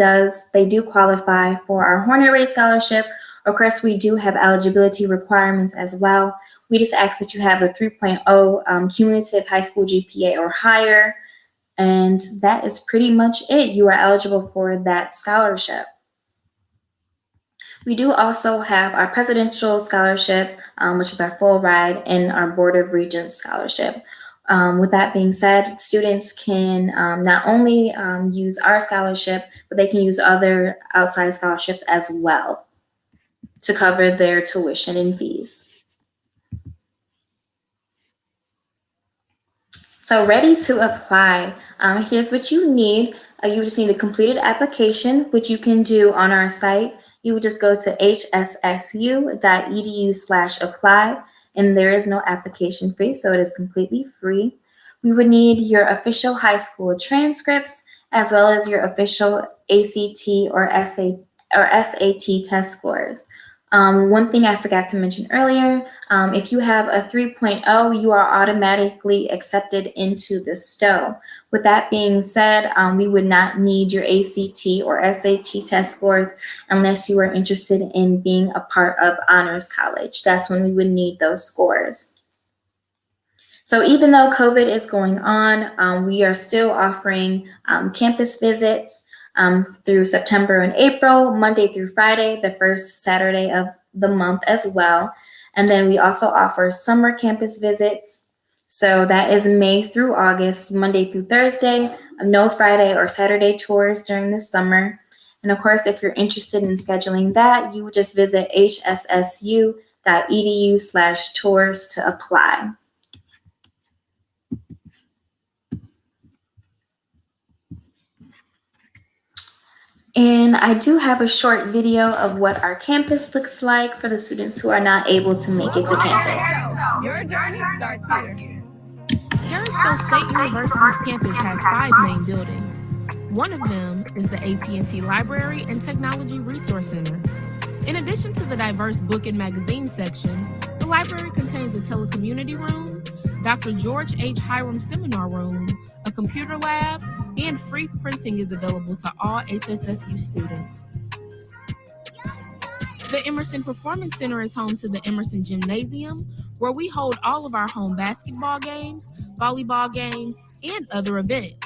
they do qualify for our Hornet Rate Scholarship. Of course, we do have eligibility requirements as well. We just ask that you have a 3.0 cumulative high school GPA or higher. And that is pretty much it. You are eligible for that scholarship. We do also have our Presidential Scholarship, which is our full ride, and our Board of Regents Scholarship. With that being said, students can not only use our scholarship, but they can use other outside scholarships as well to cover their tuition and fees. So ready to apply, here's what you need. You just need a completed application, which you can do on our site. You would just go to hssu.edu/apply, and there is no application fee, so it is completely free. We would need your official high school transcripts, as well as your official ACT or SAT test scores. One thing I forgot to mention earlier, if you have a 3.0, you are automatically accepted into the STO. With that being said, we would not need your ACT or SAT test scores unless you are interested in being a part of Honors College. That's when we would need those scores. So even though COVID is going on, we are still offering campus visits through September and April, Monday through Friday, the first Saturday of the month as well. And then we also offer summer campus visits. So that is May through August, Monday through Thursday, no Friday or Saturday tours during the summer. And of course, if you're interested in scheduling that, you would just visit hssu.edu/tours to apply. And I do have a short video of what our campus looks like for the students who are not able to make it to campus. Your journey starts here. Harris-Stowe State University's campus has 5 main buildings. One of them is the AT&T Library and Technology Resource Center. In addition to the diverse book and magazine section, the library contains a telecommunity room, Dr. George H. Hiram Seminar Room, a computer lab, and free printing is available to all HSSU students. The Emerson Performance Center is home to the Emerson Gymnasium, where we hold all of our home basketball games, volleyball games, and other events.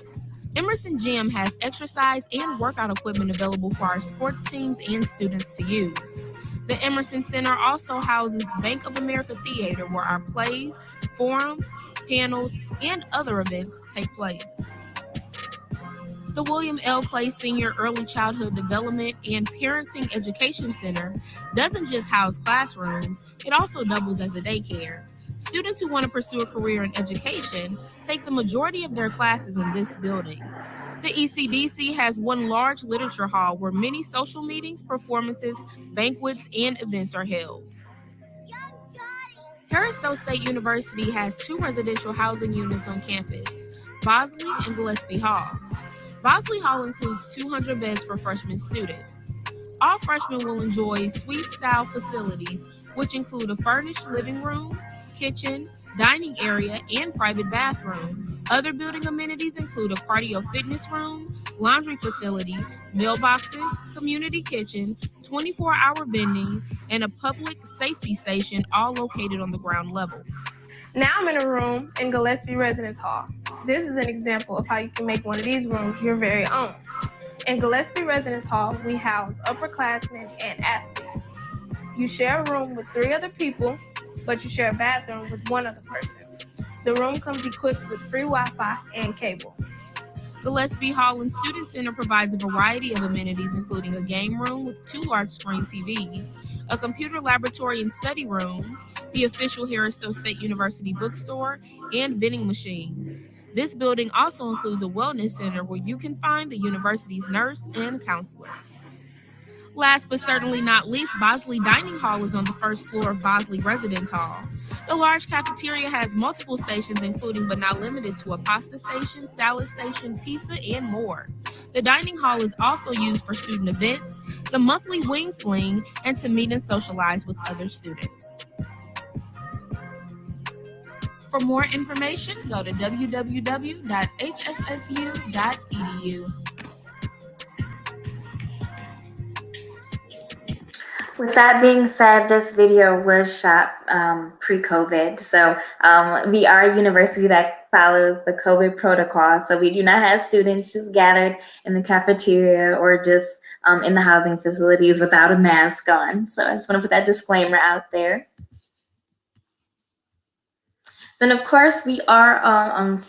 Emerson Gym has exercise and workout equipment available for our sports teams and students to use. The Emerson Center also houses Bank of America Theater, where our plays, forums, panels, and other events take place. The William L. Clay Senior Early Childhood Development and Parenting Education Center doesn't just house classrooms, it also doubles as a daycare. Students who want to pursue a career in education take the majority of their classes in this building. The ECDC has one large literature hall where many social meetings, performances, banquets, and events are held. Harris-Stowe State University has two residential housing units on campus, Bosley and Gillespie Hall. Bosley Hall includes 200 beds for freshman students. All freshmen will enjoy suite-style facilities, which include a furnished living room, kitchen, dining area, and private bathrooms. Other building amenities include a cardio fitness room, laundry facility, mailboxes, community kitchen, 24-hour vending, and a public safety station, all located on the ground level. Now I'm in a room in Gillespie Residence Hall. This is an example of how you can make one of these rooms your very own. In Gillespie Residence Hall, we house upperclassmen and athletes. You share a room with 3 other people, but you share a bathroom with 1 other person. The room comes equipped with free Wi-Fi and cable. Gillespie Hall and Student Center provides a variety of amenities, including a game room with 2 large screen TVs, a computer laboratory and study room, the official Harris-Stowe State University bookstore, and vending machines. This building also includes a wellness center where you can find the university's nurse and counselor. Last but certainly not least, Bosley Dining Hall is on the first floor of Bosley Residence Hall. The large cafeteria has multiple stations, including but not limited to a pasta station, salad station, pizza, and more. The dining hall is also used for student events, the monthly wing fling, and to meet and socialize with other students. For more information, go to www.hssu.edu. With that being said, this video was shot pre-COVID. So we are a university that follows the COVID protocol. So we do not have students just gathered in the cafeteria or just in the housing facilities without a mask on. So I just want to put that disclaimer out there. Then, of course, we are on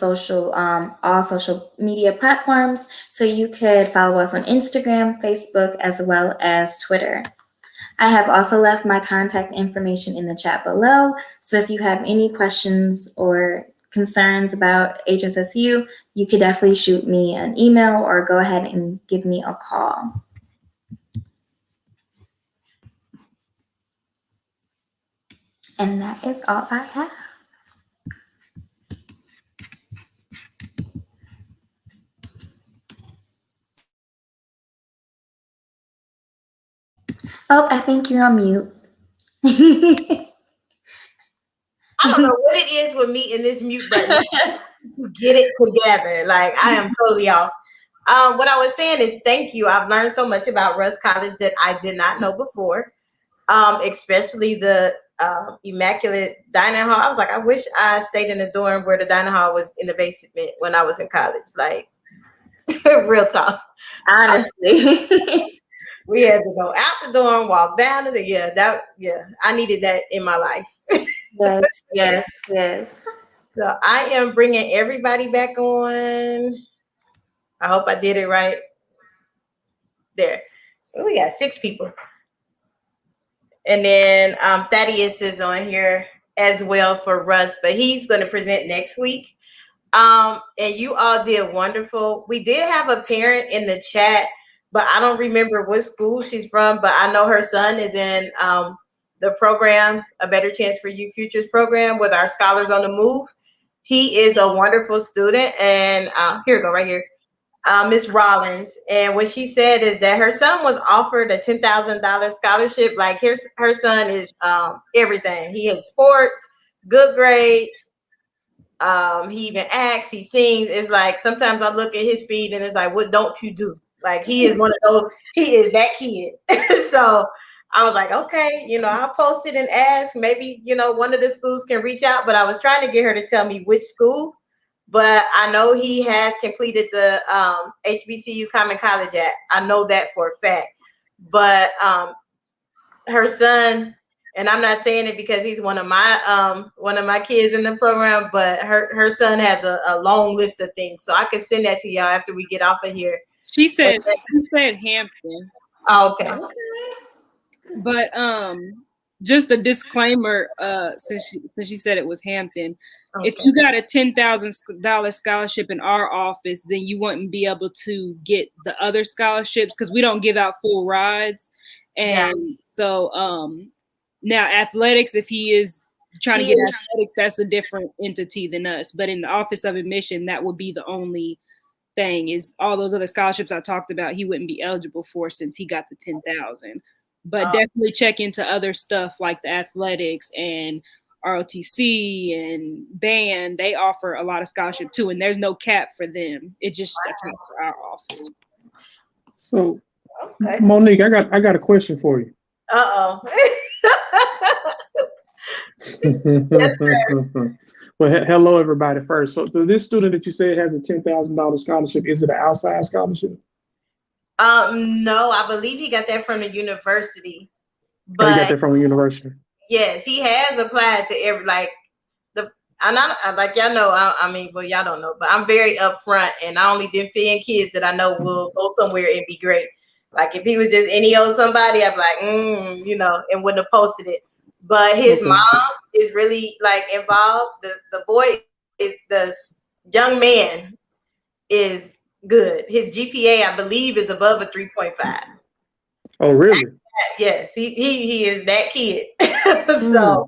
all social media platforms. So you could follow us on Instagram, Facebook, as well as Twitter. I have also left my contact information in the chat below. So if you have any questions or concerns about HSSU, you could definitely shoot me an email or go ahead and give me a call. And that is all I have. Oh, I think you're on mute. I don't know what it is with me and this mute button to get it together. Like, I am totally off. What I was saying is thank you. I've learned so much about Russ College that I did not know before, especially the immaculate dining hall. I was like, I wish I stayed in the dorm where the dining hall was in the basement when I was in college. Like, real talk. Honestly. We had to go out the dorm, walk down to the I needed that in my life. Yes. So I am bringing everybody back on. I hope I did it right. There. We got 6 people. And then Thaddeus is on here as well for Russ, but he's going to present next week. And you all did wonderful. We did have a parent in the chat, but I don't remember what school she's from, but I know her son is in the program, A Better Chance for You Futures program with our Scholars on the Move. He is a wonderful student. And here we go, right here. Miss Rollins, and what she said is that her son was offered a $10,000 scholarship. Like, here's her son is everything. He has sports, good grades. He even acts, he sings. It's like sometimes I look at his feed and it's like, what don't you do? Like, he is one of those. He is that kid. So I was like, okay, I'll post it and ask. Maybe one of the schools can reach out. But I was trying to get her to tell me which school. But I know he has completed the HBCU Common College Act. I know that for a fact. But her son, and I'm not saying it because he's one of my kids in the program, but her son has a long list of things. So I can send that to y'all after we get off of here. She said Hampton. Oh, okay. But just a disclaimer, since she said it was Hampton, okay. If you got a $10,000 scholarship in our office, then you wouldn't be able to get the other scholarships because we don't give out full rides. And so now athletics, if he is trying to get athletics, that's a different entity than us. But in the Office of Admission, that would be the only thing. Is all those other scholarships I talked about, he wouldn't be eligible for since he got the 10,000. But definitely check into other stuff like the athletics and ROTC and band. They offer a lot of scholarship too, and there's no cap for them. It just accounts for our office. So, Monique, I got a question for you. Uh-oh. Yes, sir. Well, hello, everybody. First, so this student that you said has a $10,000 scholarship, is it an outside scholarship? No, I believe he got that from the university. But he got that from the university. Yes, he has applied to every like y'all know. Well, y'all don't know, but I'm very upfront, and I only defend kids that I know will go somewhere and be great. Like if he was just any old somebody, I'd be like, and wouldn't have posted it. But his mom is really like involved. The boy is the young man is good. His GPA, I believe, is above a 3.5. Oh, really? Yes, he is that kid. So,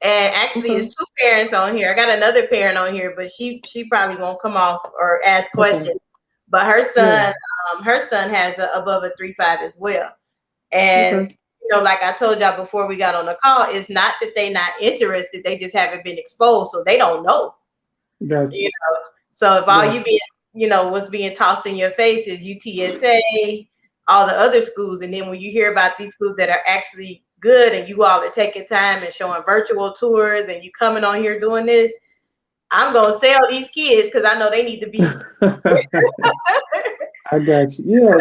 and actually, his two parents on here. I got another parent on here, but she probably won't come off or ask questions. But her son, her son has above a 3.5 as well. And like I told y'all before we got on the call, it's not that they not interested; they just haven't been exposed, so they don't know. Gotcha. So if all you being, what's being tossed in your face is UTSA, all the other schools, and then when you hear about these schools that are actually good, and you all are taking time and showing virtual tours, and you coming on here doing this, I'm gonna sell these kids because I know they need to be. I got you. Yeah,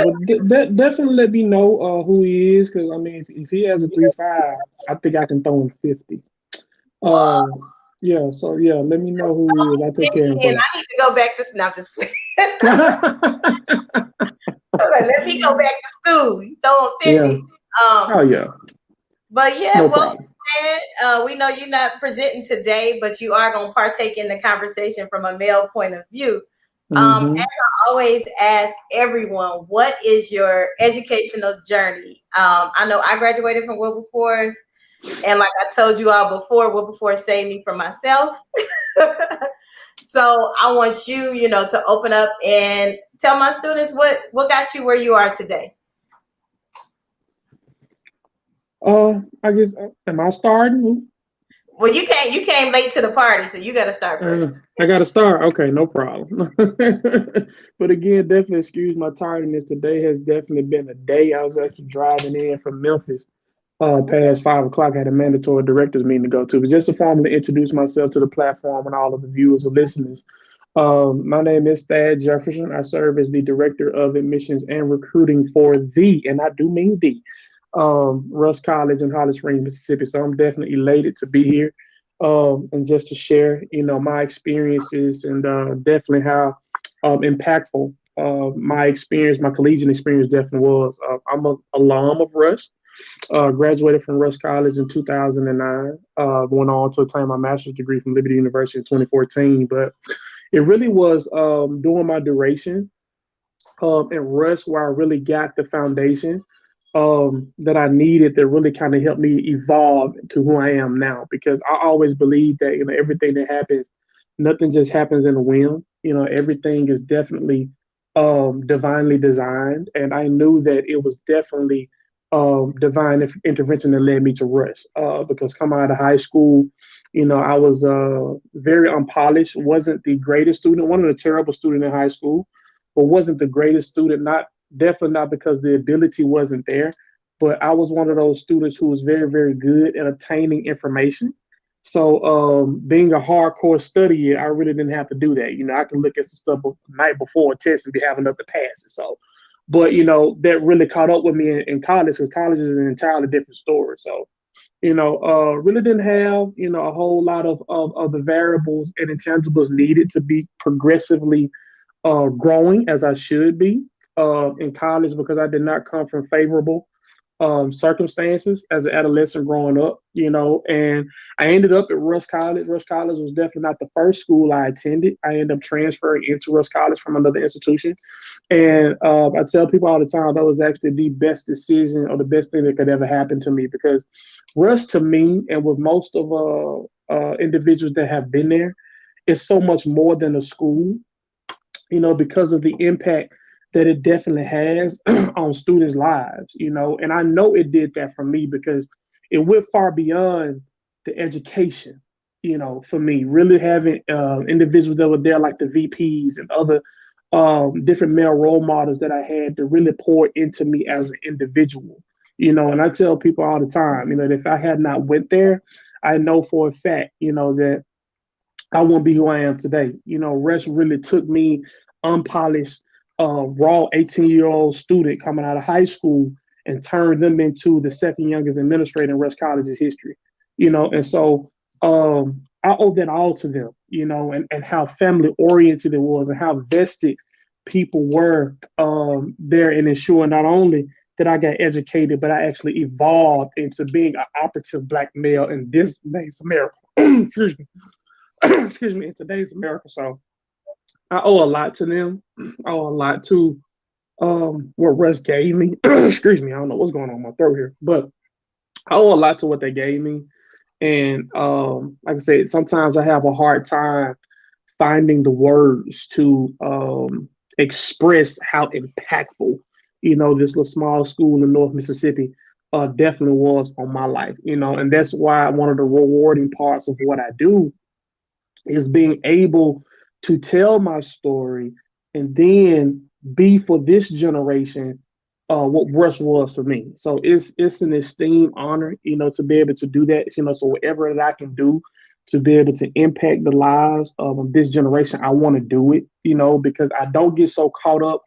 but definitely let me know who he is, because I mean, if he has a 3.5, I think I can throw him 50. Yeah. So yeah, let me know who he is. I take care of him. I need to go back to now. Just playing. Let me go back to school. You throw him 50. Yeah. Oh yeah. But yeah, no well, we know you're not presenting today, but you are going to partake in the conversation from a male point of view. As I always ask everyone, what is your educational journey? I know I graduated from Wilberforce, and like I told you all before, Wilberforce saved me from myself. So I want you, to open up and tell my students what got you where you are today. I guess, am I starting? Well, you came late to the party, so you got to start first. I got to start. Okay, no problem. But again, definitely excuse my tardiness. Today has definitely been a day. I was actually driving in from Memphis past 5 o'clock. I had a mandatory directors meeting to go to. But just to formally introduce myself to the platform and all of the viewers and listeners. My name is Thad Jefferson. I serve as the Director of Admissions and Recruiting for and I do mean Russ College in Holly Springs, Mississippi. So I'm definitely elated to be here and just to share, my experiences and definitely how impactful my experience, my collegiate experience definitely was. I'm an alum of Russ, graduated from Russ College in 2009, went on to obtain my master's degree from Liberty University in 2014. But it really was during my duration at Russ where I really got the foundation that I needed that really kind of helped me evolve to who I am now. Because I always believe that everything that happens, nothing just happens in a whim. Everything is definitely divinely designed, and I knew that it was definitely divine intervention that led me to Rush. Because coming out of high school, I was very unpolished, wasn't the greatest student, one of the terrible students in high school, but wasn't the greatest student. Not definitely not because the ability wasn't there, but I was one of those students who was very, very good at attaining information. So being a hardcore studier, I really didn't have to do that. I can look at some stuff the night before a test and be having enough to pass it. So, but that really caught up with me in college, because college is an entirely different story. So, really didn't have a whole lot of the variables and intangibles needed to be progressively growing as I should be in college, because I did not come from favorable circumstances as an adolescent growing up, and I ended up at Rush College. Rush College was definitely not the first school I attended. I ended up transferring into Rush College from another institution. And I tell people all the time that was actually the best decision or the best thing that could ever happen to me, because Rush to me, and with most of individuals that have been there, is so much more than a school, because of the impact that it definitely has on students' lives, and I know it did that for me, because it went far beyond the education, for me, really having individuals that were there, like the VPs and other different male role models that I had to really pour into me as an individual, and I tell people all the time, that if I had not went there, I know for a fact, that I won't be who I am today. Rush really took me, unpolished, raw 18-year-old student coming out of high school, and turned them into the second youngest administrator in Rush College's history. And so I owe that all to them, and how family oriented it was, and how vested people were there in ensuring not only that I got educated, but I actually evolved into being an operative Black male in this day's America. Excuse me. Excuse me, in today's America. So I owe a lot to them. I owe a lot to what Russ gave me. Excuse me, I don't know what's going on in my throat here, but I owe a lot to what they gave me. And like I said, sometimes I have a hard time finding the words to express how impactful, this little small school in North Mississippi definitely was on my life, and that's why one of the rewarding parts of what I do is being able to tell my story and then be for this generation what Rush was for me. So it's an esteemed honor, to be able to do that. So whatever that I can do to be able to impact the lives of this generation, I want to do it, because I don't get so caught up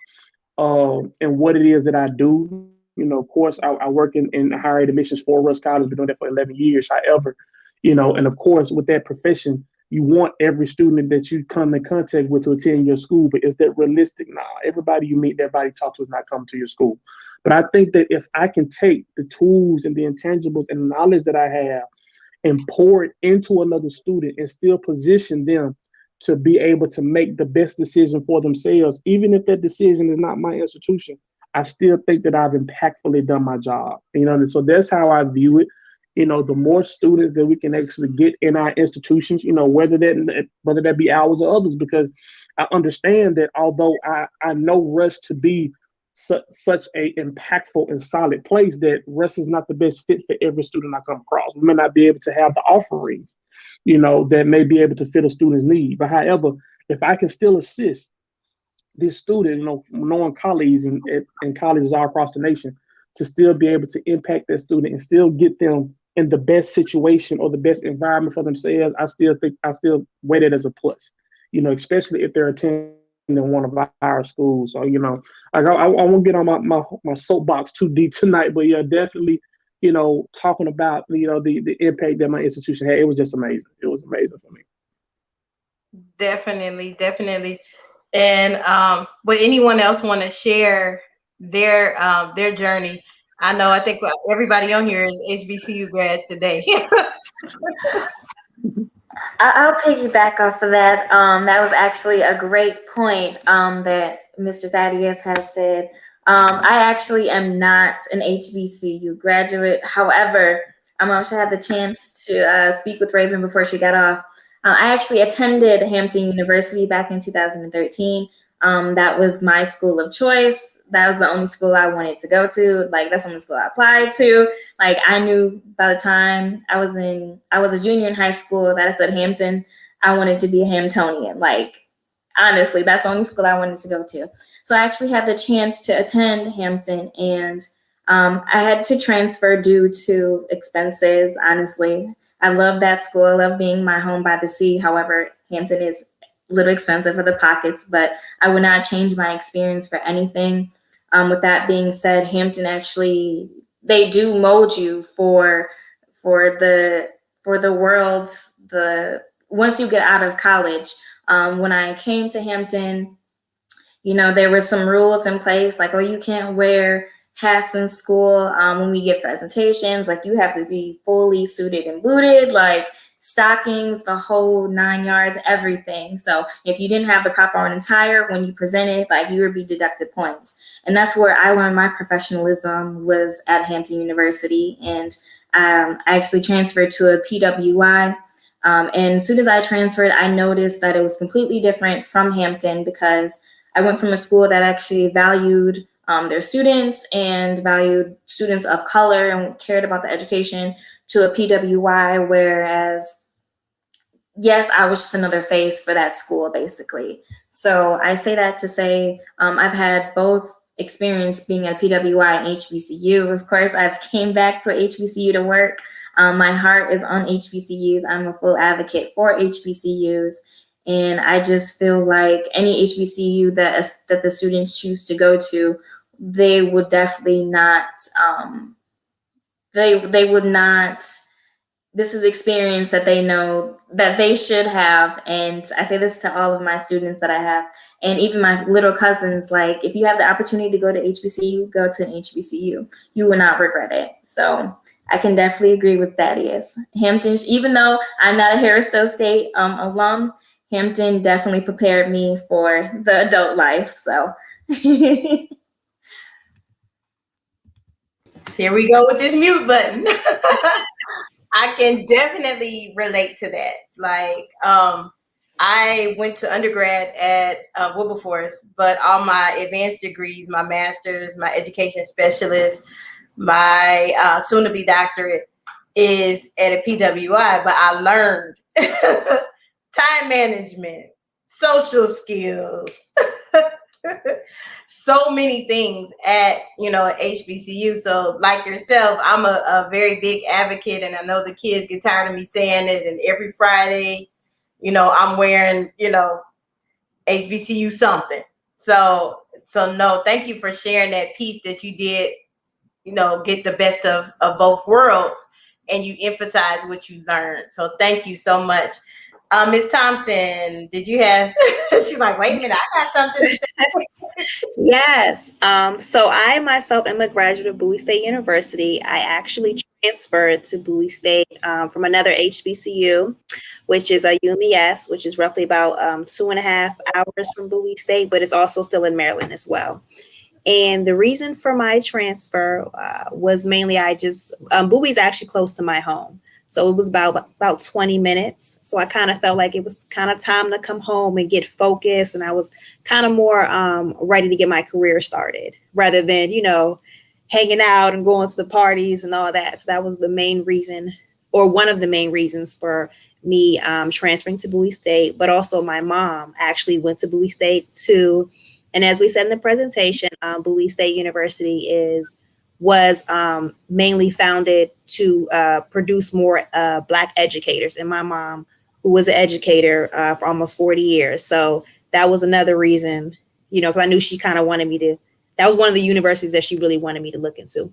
in what it is that I do. Of course, I work in higher ed admissions for Rush College, been doing that for 11 years. However, and of course, with that profession, you want every student that you come in contact with to attend your school, but is that realistic? Nah, everybody you meet, everybody you talk to is not coming to your school. But I think that if I can take the tools and the intangibles and the knowledge that I have and pour it into another student and still position them to be able to make the best decision for themselves, even if that decision is not my institution, I still think that I've impactfully done my job. And so that's how I view it. The more students that we can actually get in our institutions, whether that be ours or others, because I understand that although I know Rush to be such a impactful and solid place, that Rush is not the best fit for every student I come across. We may not be able to have the offerings, that may be able to fit a student's need. But however, if I can still assist this student, knowing colleagues and colleges all across the nation, to still be able to impact that student and still get them in the best situation or the best environment for themselves, I still weigh it as a plus, especially if they're attending one of our schools. So, I won't get on my soapbox too deep tonight, but yeah, definitely, talking about, the impact that my institution had, it was just amazing. It was amazing for me. Definitely, definitely. And would anyone else want to share their journey? I think everybody on here is HBCU grads today. I'll piggyback off of that. That was actually a great point that Mr. Thaddeus has said. I actually am not an HBCU graduate. However, I actually had the chance to speak with Raven before she got off. I actually attended Hampton University back in 2013. That was my school of choice. That was the only school I wanted to go to. Like, that's the only school I applied to. Like, I knew by the time I was a junior in high school that I said Hampton, I wanted to be a Hamptonian. Like, honestly, that's the only school I wanted to go to. So I actually had the chance to attend Hampton, and I had to transfer due to expenses, honestly. I love that school. I love being my home by the sea. However, Hampton is a little expensive for the pockets, but I would not change my experience for anything. With that being said, Hampton actually, they do mold you for the world. Once you get out of college, when I came to Hampton, there were some rules in place, like, oh, you can't wear hats in school when we give presentations. Like, you have to be fully suited and booted, like stockings, the whole 9 yards, everything. So if you didn't have the proper attire when you presented, like, you would be deducted points. And that's where I learned my professionalism, was at Hampton University. And I actually transferred to a PWI. And as soon as I transferred, I noticed that it was completely different from Hampton, because I went from a school that actually valued their students and valued students of color and cared about the education, to a PWI, whereas, yes, I was just another face for that school, basically. So I say that to say I've had both experience being at PWI and HBCU. Of course, I've came back to HBCU to work. My heart is on HBCUs. I'm a full advocate for HBCUs. And I just feel like any HBCU that the students choose to go to, they would definitely not, they would not, this is experience that they know that they should have. And I say this to all of my students that I have, and even my little cousins, like, if you have the opportunity to go to HBCU, go to an HBCU. You will not regret it. So I can definitely agree with that. Is Hampton, even though I'm not a Harris-Stowe State alum, Hampton definitely prepared me for the adult life. So Here we go with this mute button. I can definitely relate to that. Like, I went to undergrad at Wilberforce, but all my advanced degrees, my master's, my education specialist, my soon-to-be doctorate is at a PWI. But I learned time management, social skills, so many things at HBCU. So like yourself, I'm a very big advocate, and I know the kids get tired of me saying it. And every Friday, I'm wearing HBCU something. So no, thank you for sharing that piece that you did. Get the best of both worlds, and you emphasize what you learned. So thank you so much. Ms. Thompson, did you have, she's like, wait a minute, I got something to say. Yes. So I myself am a graduate of Bowie State University. I actually transferred to Bowie State from another HBCU, which is a UMES, which is roughly about 2.5 hours from Bowie State, but it's also still in Maryland as well. And the reason for my transfer was mainly Bowie's actually close to my home. So it was about 20 minutes. So I kind of felt like it was kind of time to come home and get focused. And I was kind of more ready to get my career started rather than, hanging out and going to the parties and all that. So that was the main reason, or one of the main reasons, for me transferring to Bowie State. But also my mom actually went to Bowie State too. And as we said in the presentation, Bowie State University was mainly founded to produce more Black educators. And my mom, who was an educator for almost 40 years. So that was another reason, because I knew she kind of wanted me to, that was one of the universities that she really wanted me to look into.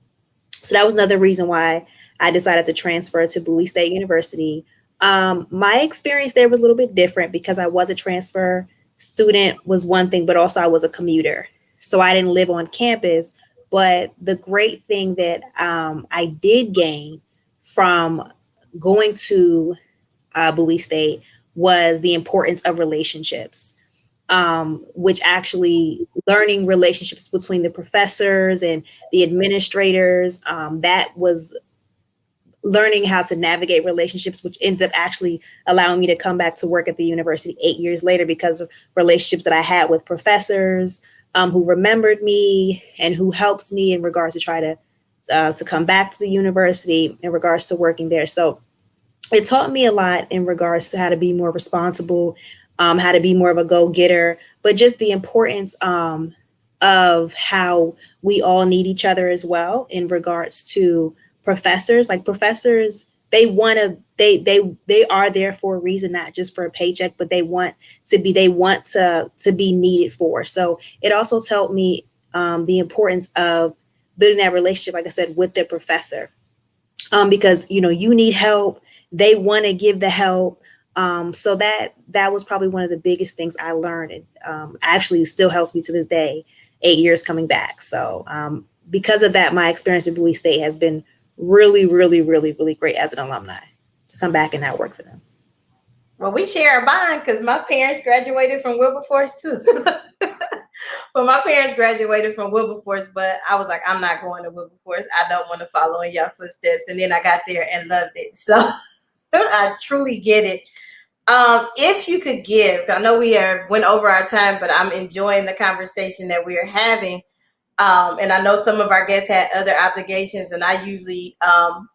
So that was another reason why I decided to transfer to Bowie State University. My experience there was a little bit different because I was a transfer student was one thing, but also I was a commuter. So I didn't live on campus. But the great thing that I did gain from going to Bowie State was the importance of relationships, which actually learning relationships between the professors and the administrators, that was learning how to navigate relationships, which ends up actually allowing me to come back to work at the university 8 years later because of relationships that I had with professors who remembered me and who helped me in regards to try to come back to the university in regards to working there. So it taught me a lot in regards to how to be more responsible, how to be more of a go-getter, but just the importance of how we all need each other as well in regards to professors. Like professors, they are there for a reason, not just for a paycheck, but they want to be needed for. So it also taught me the importance of building that relationship, like I said, with the professor, because you need help, they want to give the help. So that was probably one of the biggest things I learned, and actually still helps me to this day, 8 years coming back. So because of that, my experience at Bowie State has been really, really, really, really great as an alumni to come back and not work for them. Well, we share a bond because my parents graduated from Wilberforce too. Well, my parents graduated from Wilberforce, but I was like, I'm not going to Wilberforce. I don't want to follow in your footsteps. And then I got there and loved it. So I truly get it. If you could give, I know we went over our time, but I'm enjoying the conversation that we are having. And I know some of our guests had other obligations, and I usually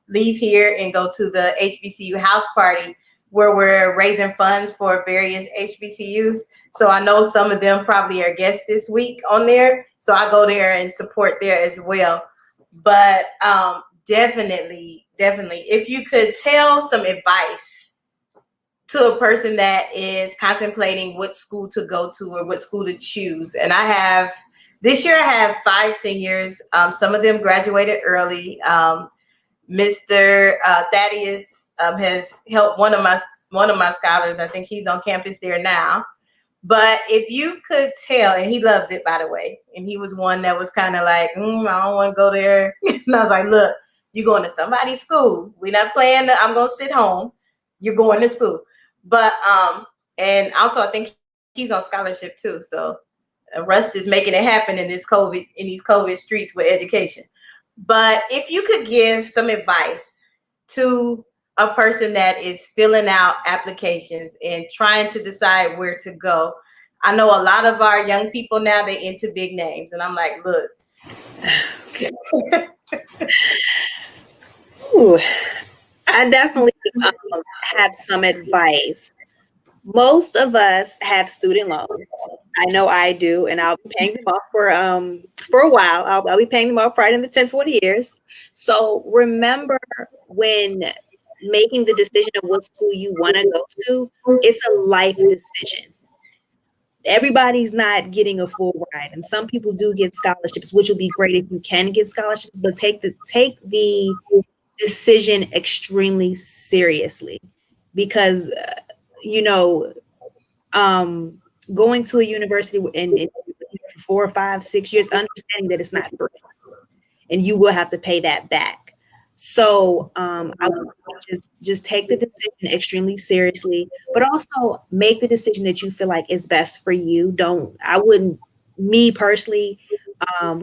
leave here and go to the HBCU house party where we're raising funds for various HBCUs. So I know some of them probably are guests this week on there. So I go there and support there as well. But definitely, if you could tell some advice to a person that is contemplating what school to go to or what school to choose. And this year I have 5 seniors. Some of them graduated early. Mr. Thaddeus has helped one of my scholars. I think he's on campus there now. But if you could tell, and he loves it, by the way, and he was one that was kind of like, I don't want to go there. And I was like, look, you're going to somebody's school. We're not playing I'm going to sit home. You're going to school. But, and also I think he's on scholarship too. So Rust is making it happen in these COVID streets with education. But if you could give some advice to a person that is filling out applications and trying to decide where to go. I know a lot of our young people now, they into big names. And I'm like, look. Ooh, I definitely have some advice. Most of us have student loans. I know I do, and I'll be paying them off for a while. I'll be paying them off right in the 10, 20 years. So remember, when making the decision of what school you want to go to, it's a life decision. Everybody's not getting a full ride, and some people do get scholarships, which would be great if you can get scholarships, but take the decision extremely seriously, because going to a university and for 4 or 5, 6 years, understanding that it's not free, and you will have to pay that back. So I would just take the decision extremely seriously, but also make the decision that you feel like is best for you. Me personally,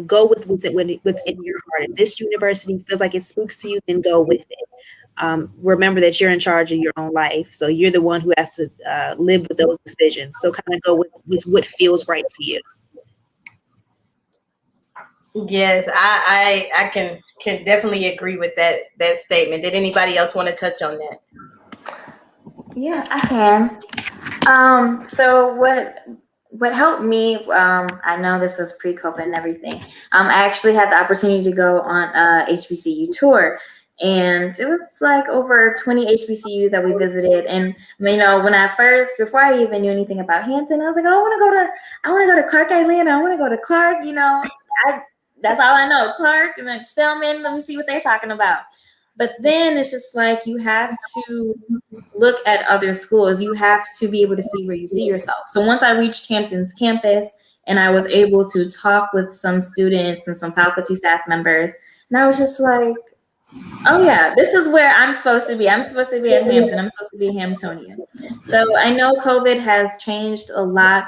go with what's in your heart. If this university feels like it speaks to you, then go with it. Remember that you're in charge of your own life, so you're the one who has to live with those decisions. So kind of go with what feels right to you. Yes, I can definitely agree with that statement. Did anybody else want to touch on that? Yeah, I can. So what helped me, I know this was pre-COVID and everything. I actually had the opportunity to go on a HBCU tour, and it was like over 20 HBCUs that we visited. And before I even knew anything about Hampton, I was like, I want to go to Clark Atlanta. I want to go to Clark. That's all I know, Clark, and then Spelman. Let me see what they're talking about. But then it's just like you have to look at other schools. You have to be able to see where you see yourself. So once I reached Hampton's campus and I was able to talk with some students and some faculty staff members, and I was just like, oh yeah, this is where I'm supposed to be. I'm supposed to be at Hampton. I'm supposed to be a Hamptonian. So I know COVID has changed a lot,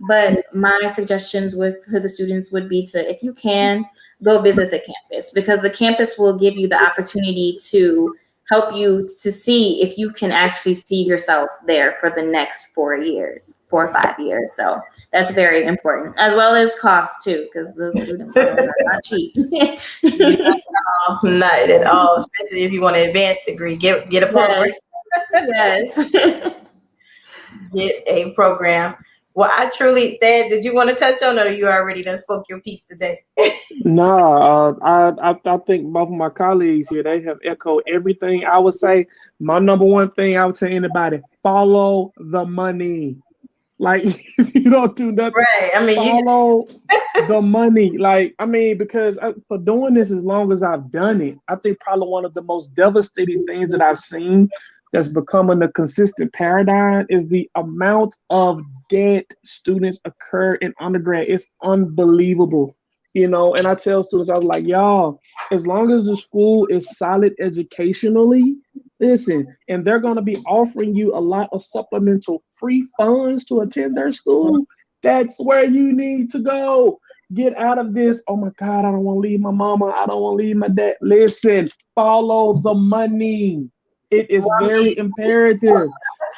but my suggestions for the students would be to, if you can, go visit the campus, because the campus will give you the opportunity to help you to see if you can actually see yourself there for the next 4 years, 4 or 5 years. So that's very important, as well as cost too, because the student loans are not cheap. Not at all, especially if you want an advanced degree. Get a program. Yes. Get a program. Well, Dad, did you want to touch on it, or you already done spoke your piece today? Nah, I think both of my colleagues here, they have echoed everything. I would say my number one thing I would tell anybody: follow the money. Like if you don't do nothing, Right. I mean, follow the money. Like I mean, because for doing this as long as I've done it, I think probably one of the most devastating things that I've seen that's becoming a consistent paradigm is the amount of debt students occur in undergrad. It's unbelievable. And I tell students, I was like, y'all, as long as the school is solid educationally, listen, and they're going to be offering you a lot of supplemental free funds to attend their school. That's where you need to go. Get out of this. Oh my God, I don't want to leave my mama. I don't want to leave my dad. Listen, follow the money. It is very imperative.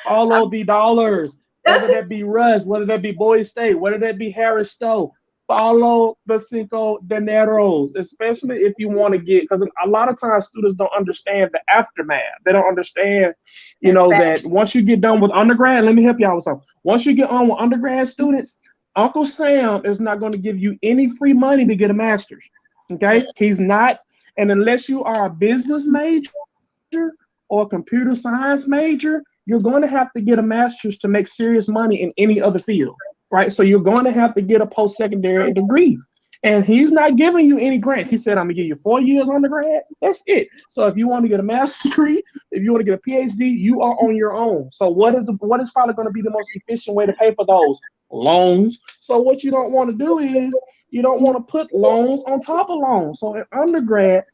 Follow the dollars, whether that be Russ, whether that be Boyd State, whether that be Harris Stowe. Follow the Cinco Dineros, especially if you want to get, because a lot of times students don't understand the aftermath. They don't understand, that once you get done with undergrad, let me help y'all with something. Once you get on with undergrad students, Uncle Sam is not going to give you any free money to get a master's. Okay? He's not. And unless you are a business major or a computer science major, you're going to have to get a master's to make serious money in any other field. Right? So you're going to have to get a post-secondary degree. And he's not giving you any grants. He said, I'm going to give you 4 years undergrad. That's it. So if you want to get a master's degree, if you want to get a PhD, you are on your own. So what is probably going to be the most efficient way to pay for those? Loans. So what you don't want to do is you don't want to put loans on top of loans. So in undergrad,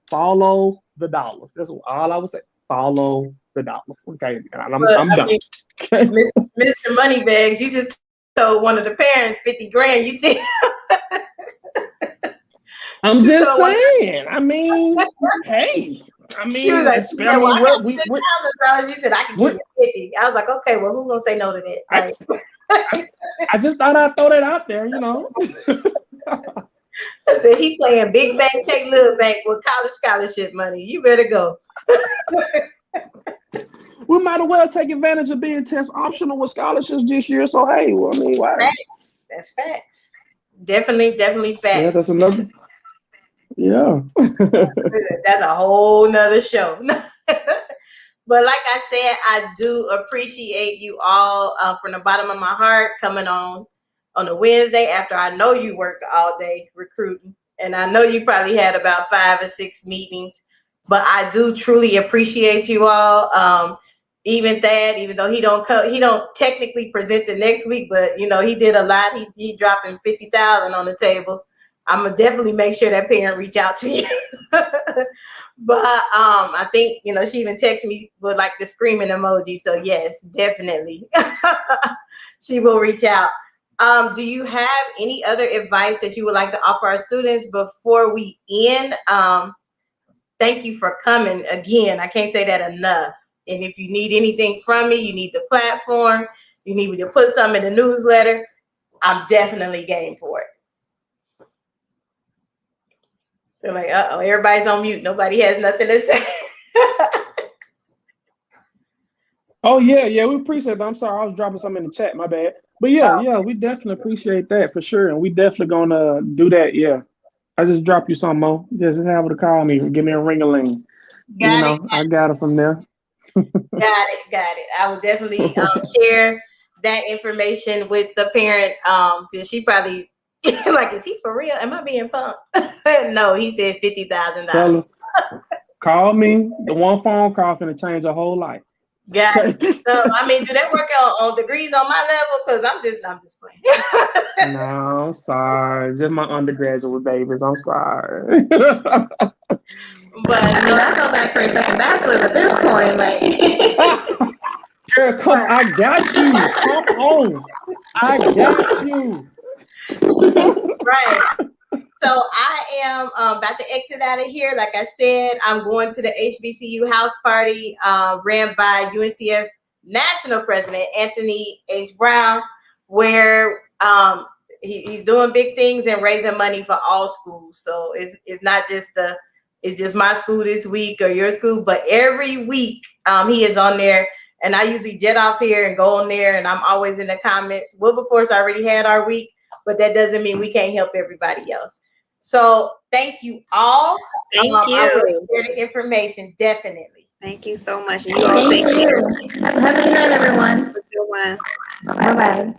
follow the dollars. That's all I would say. Follow the dollars. Okay. I'm done. Mr. Moneybags, you just told one of the parents 50 grand. You think? I'm just saying. I mean, hey. I mean, he was like, I mean, I got $10,000. You said I can give you 50. I was like, okay, well, who's gonna say no to that? Like, I just thought I'd throw that out there, So he playing big bank, take little bank with college scholarship money. You better go. We might as well take advantage of being test optional with scholarships this year. So hey, well, I mean, why? Facts. That's facts. Definitely facts. Yeah, that's another. Yeah. That's a whole nother show. But like I said, I do appreciate you all from the bottom of my heart coming on a Wednesday after I know you worked all day recruiting. And I know you probably had about 5 or 6 meetings. But I do truly appreciate you all. Even Thad, even though he don't technically present the next week, but he did a lot. He dropping 50,000 on the table. I'm gonna definitely make sure that parent reach out to you. But I think she even texted me with like the screaming emoji. So yes, definitely, she will reach out. Do you have any other advice that you would like to offer our students before we end? Thank you for coming again. I can't say that enough. And if you need anything from me, you need the platform, you need me to put something in the newsletter, I'm definitely game for it. They're like, uh-oh, everybody's on mute. Nobody has nothing to say. Oh, yeah, we appreciate that. I'm sorry, I was dropping something in the chat, my bad. But yeah, we definitely appreciate that for sure. And we definitely gonna do that, yeah. I just dropped you something, Mo. Just have her to call me, give me a ring-a-ling. I got it from there. Got it. I will definitely share that information with the parent. Because she probably like, is he for real? Am I being pumped? No, he said $50,000. Call me. The one phone call finna change her whole life. Got it. So I mean, do that work on degrees on my level? Because I'm just playing. No, I'm sorry. Just my undergraduate babies. I'm sorry. But I go back for a second bachelor's at this point. Like, girl, come, I got you. Come on. I got you. Right. So I am about to exit out of here. Like I said, I'm going to the HBCU house party ran by UNCF National President Anthony H. Brown, where he's doing big things and raising money for all schools. So it's not just it's just my school this week or your school, but every week he is on there. And I usually jet off here and go on there, and I'm always in the comments. Wilberforce already had our week, but that doesn't mean we can't help everybody else. So thank you all. Thank you. I will share the information, definitely. Thank you so much. You all take Thank care. you. Have a good night, everyone. Have a good one. Bye-bye.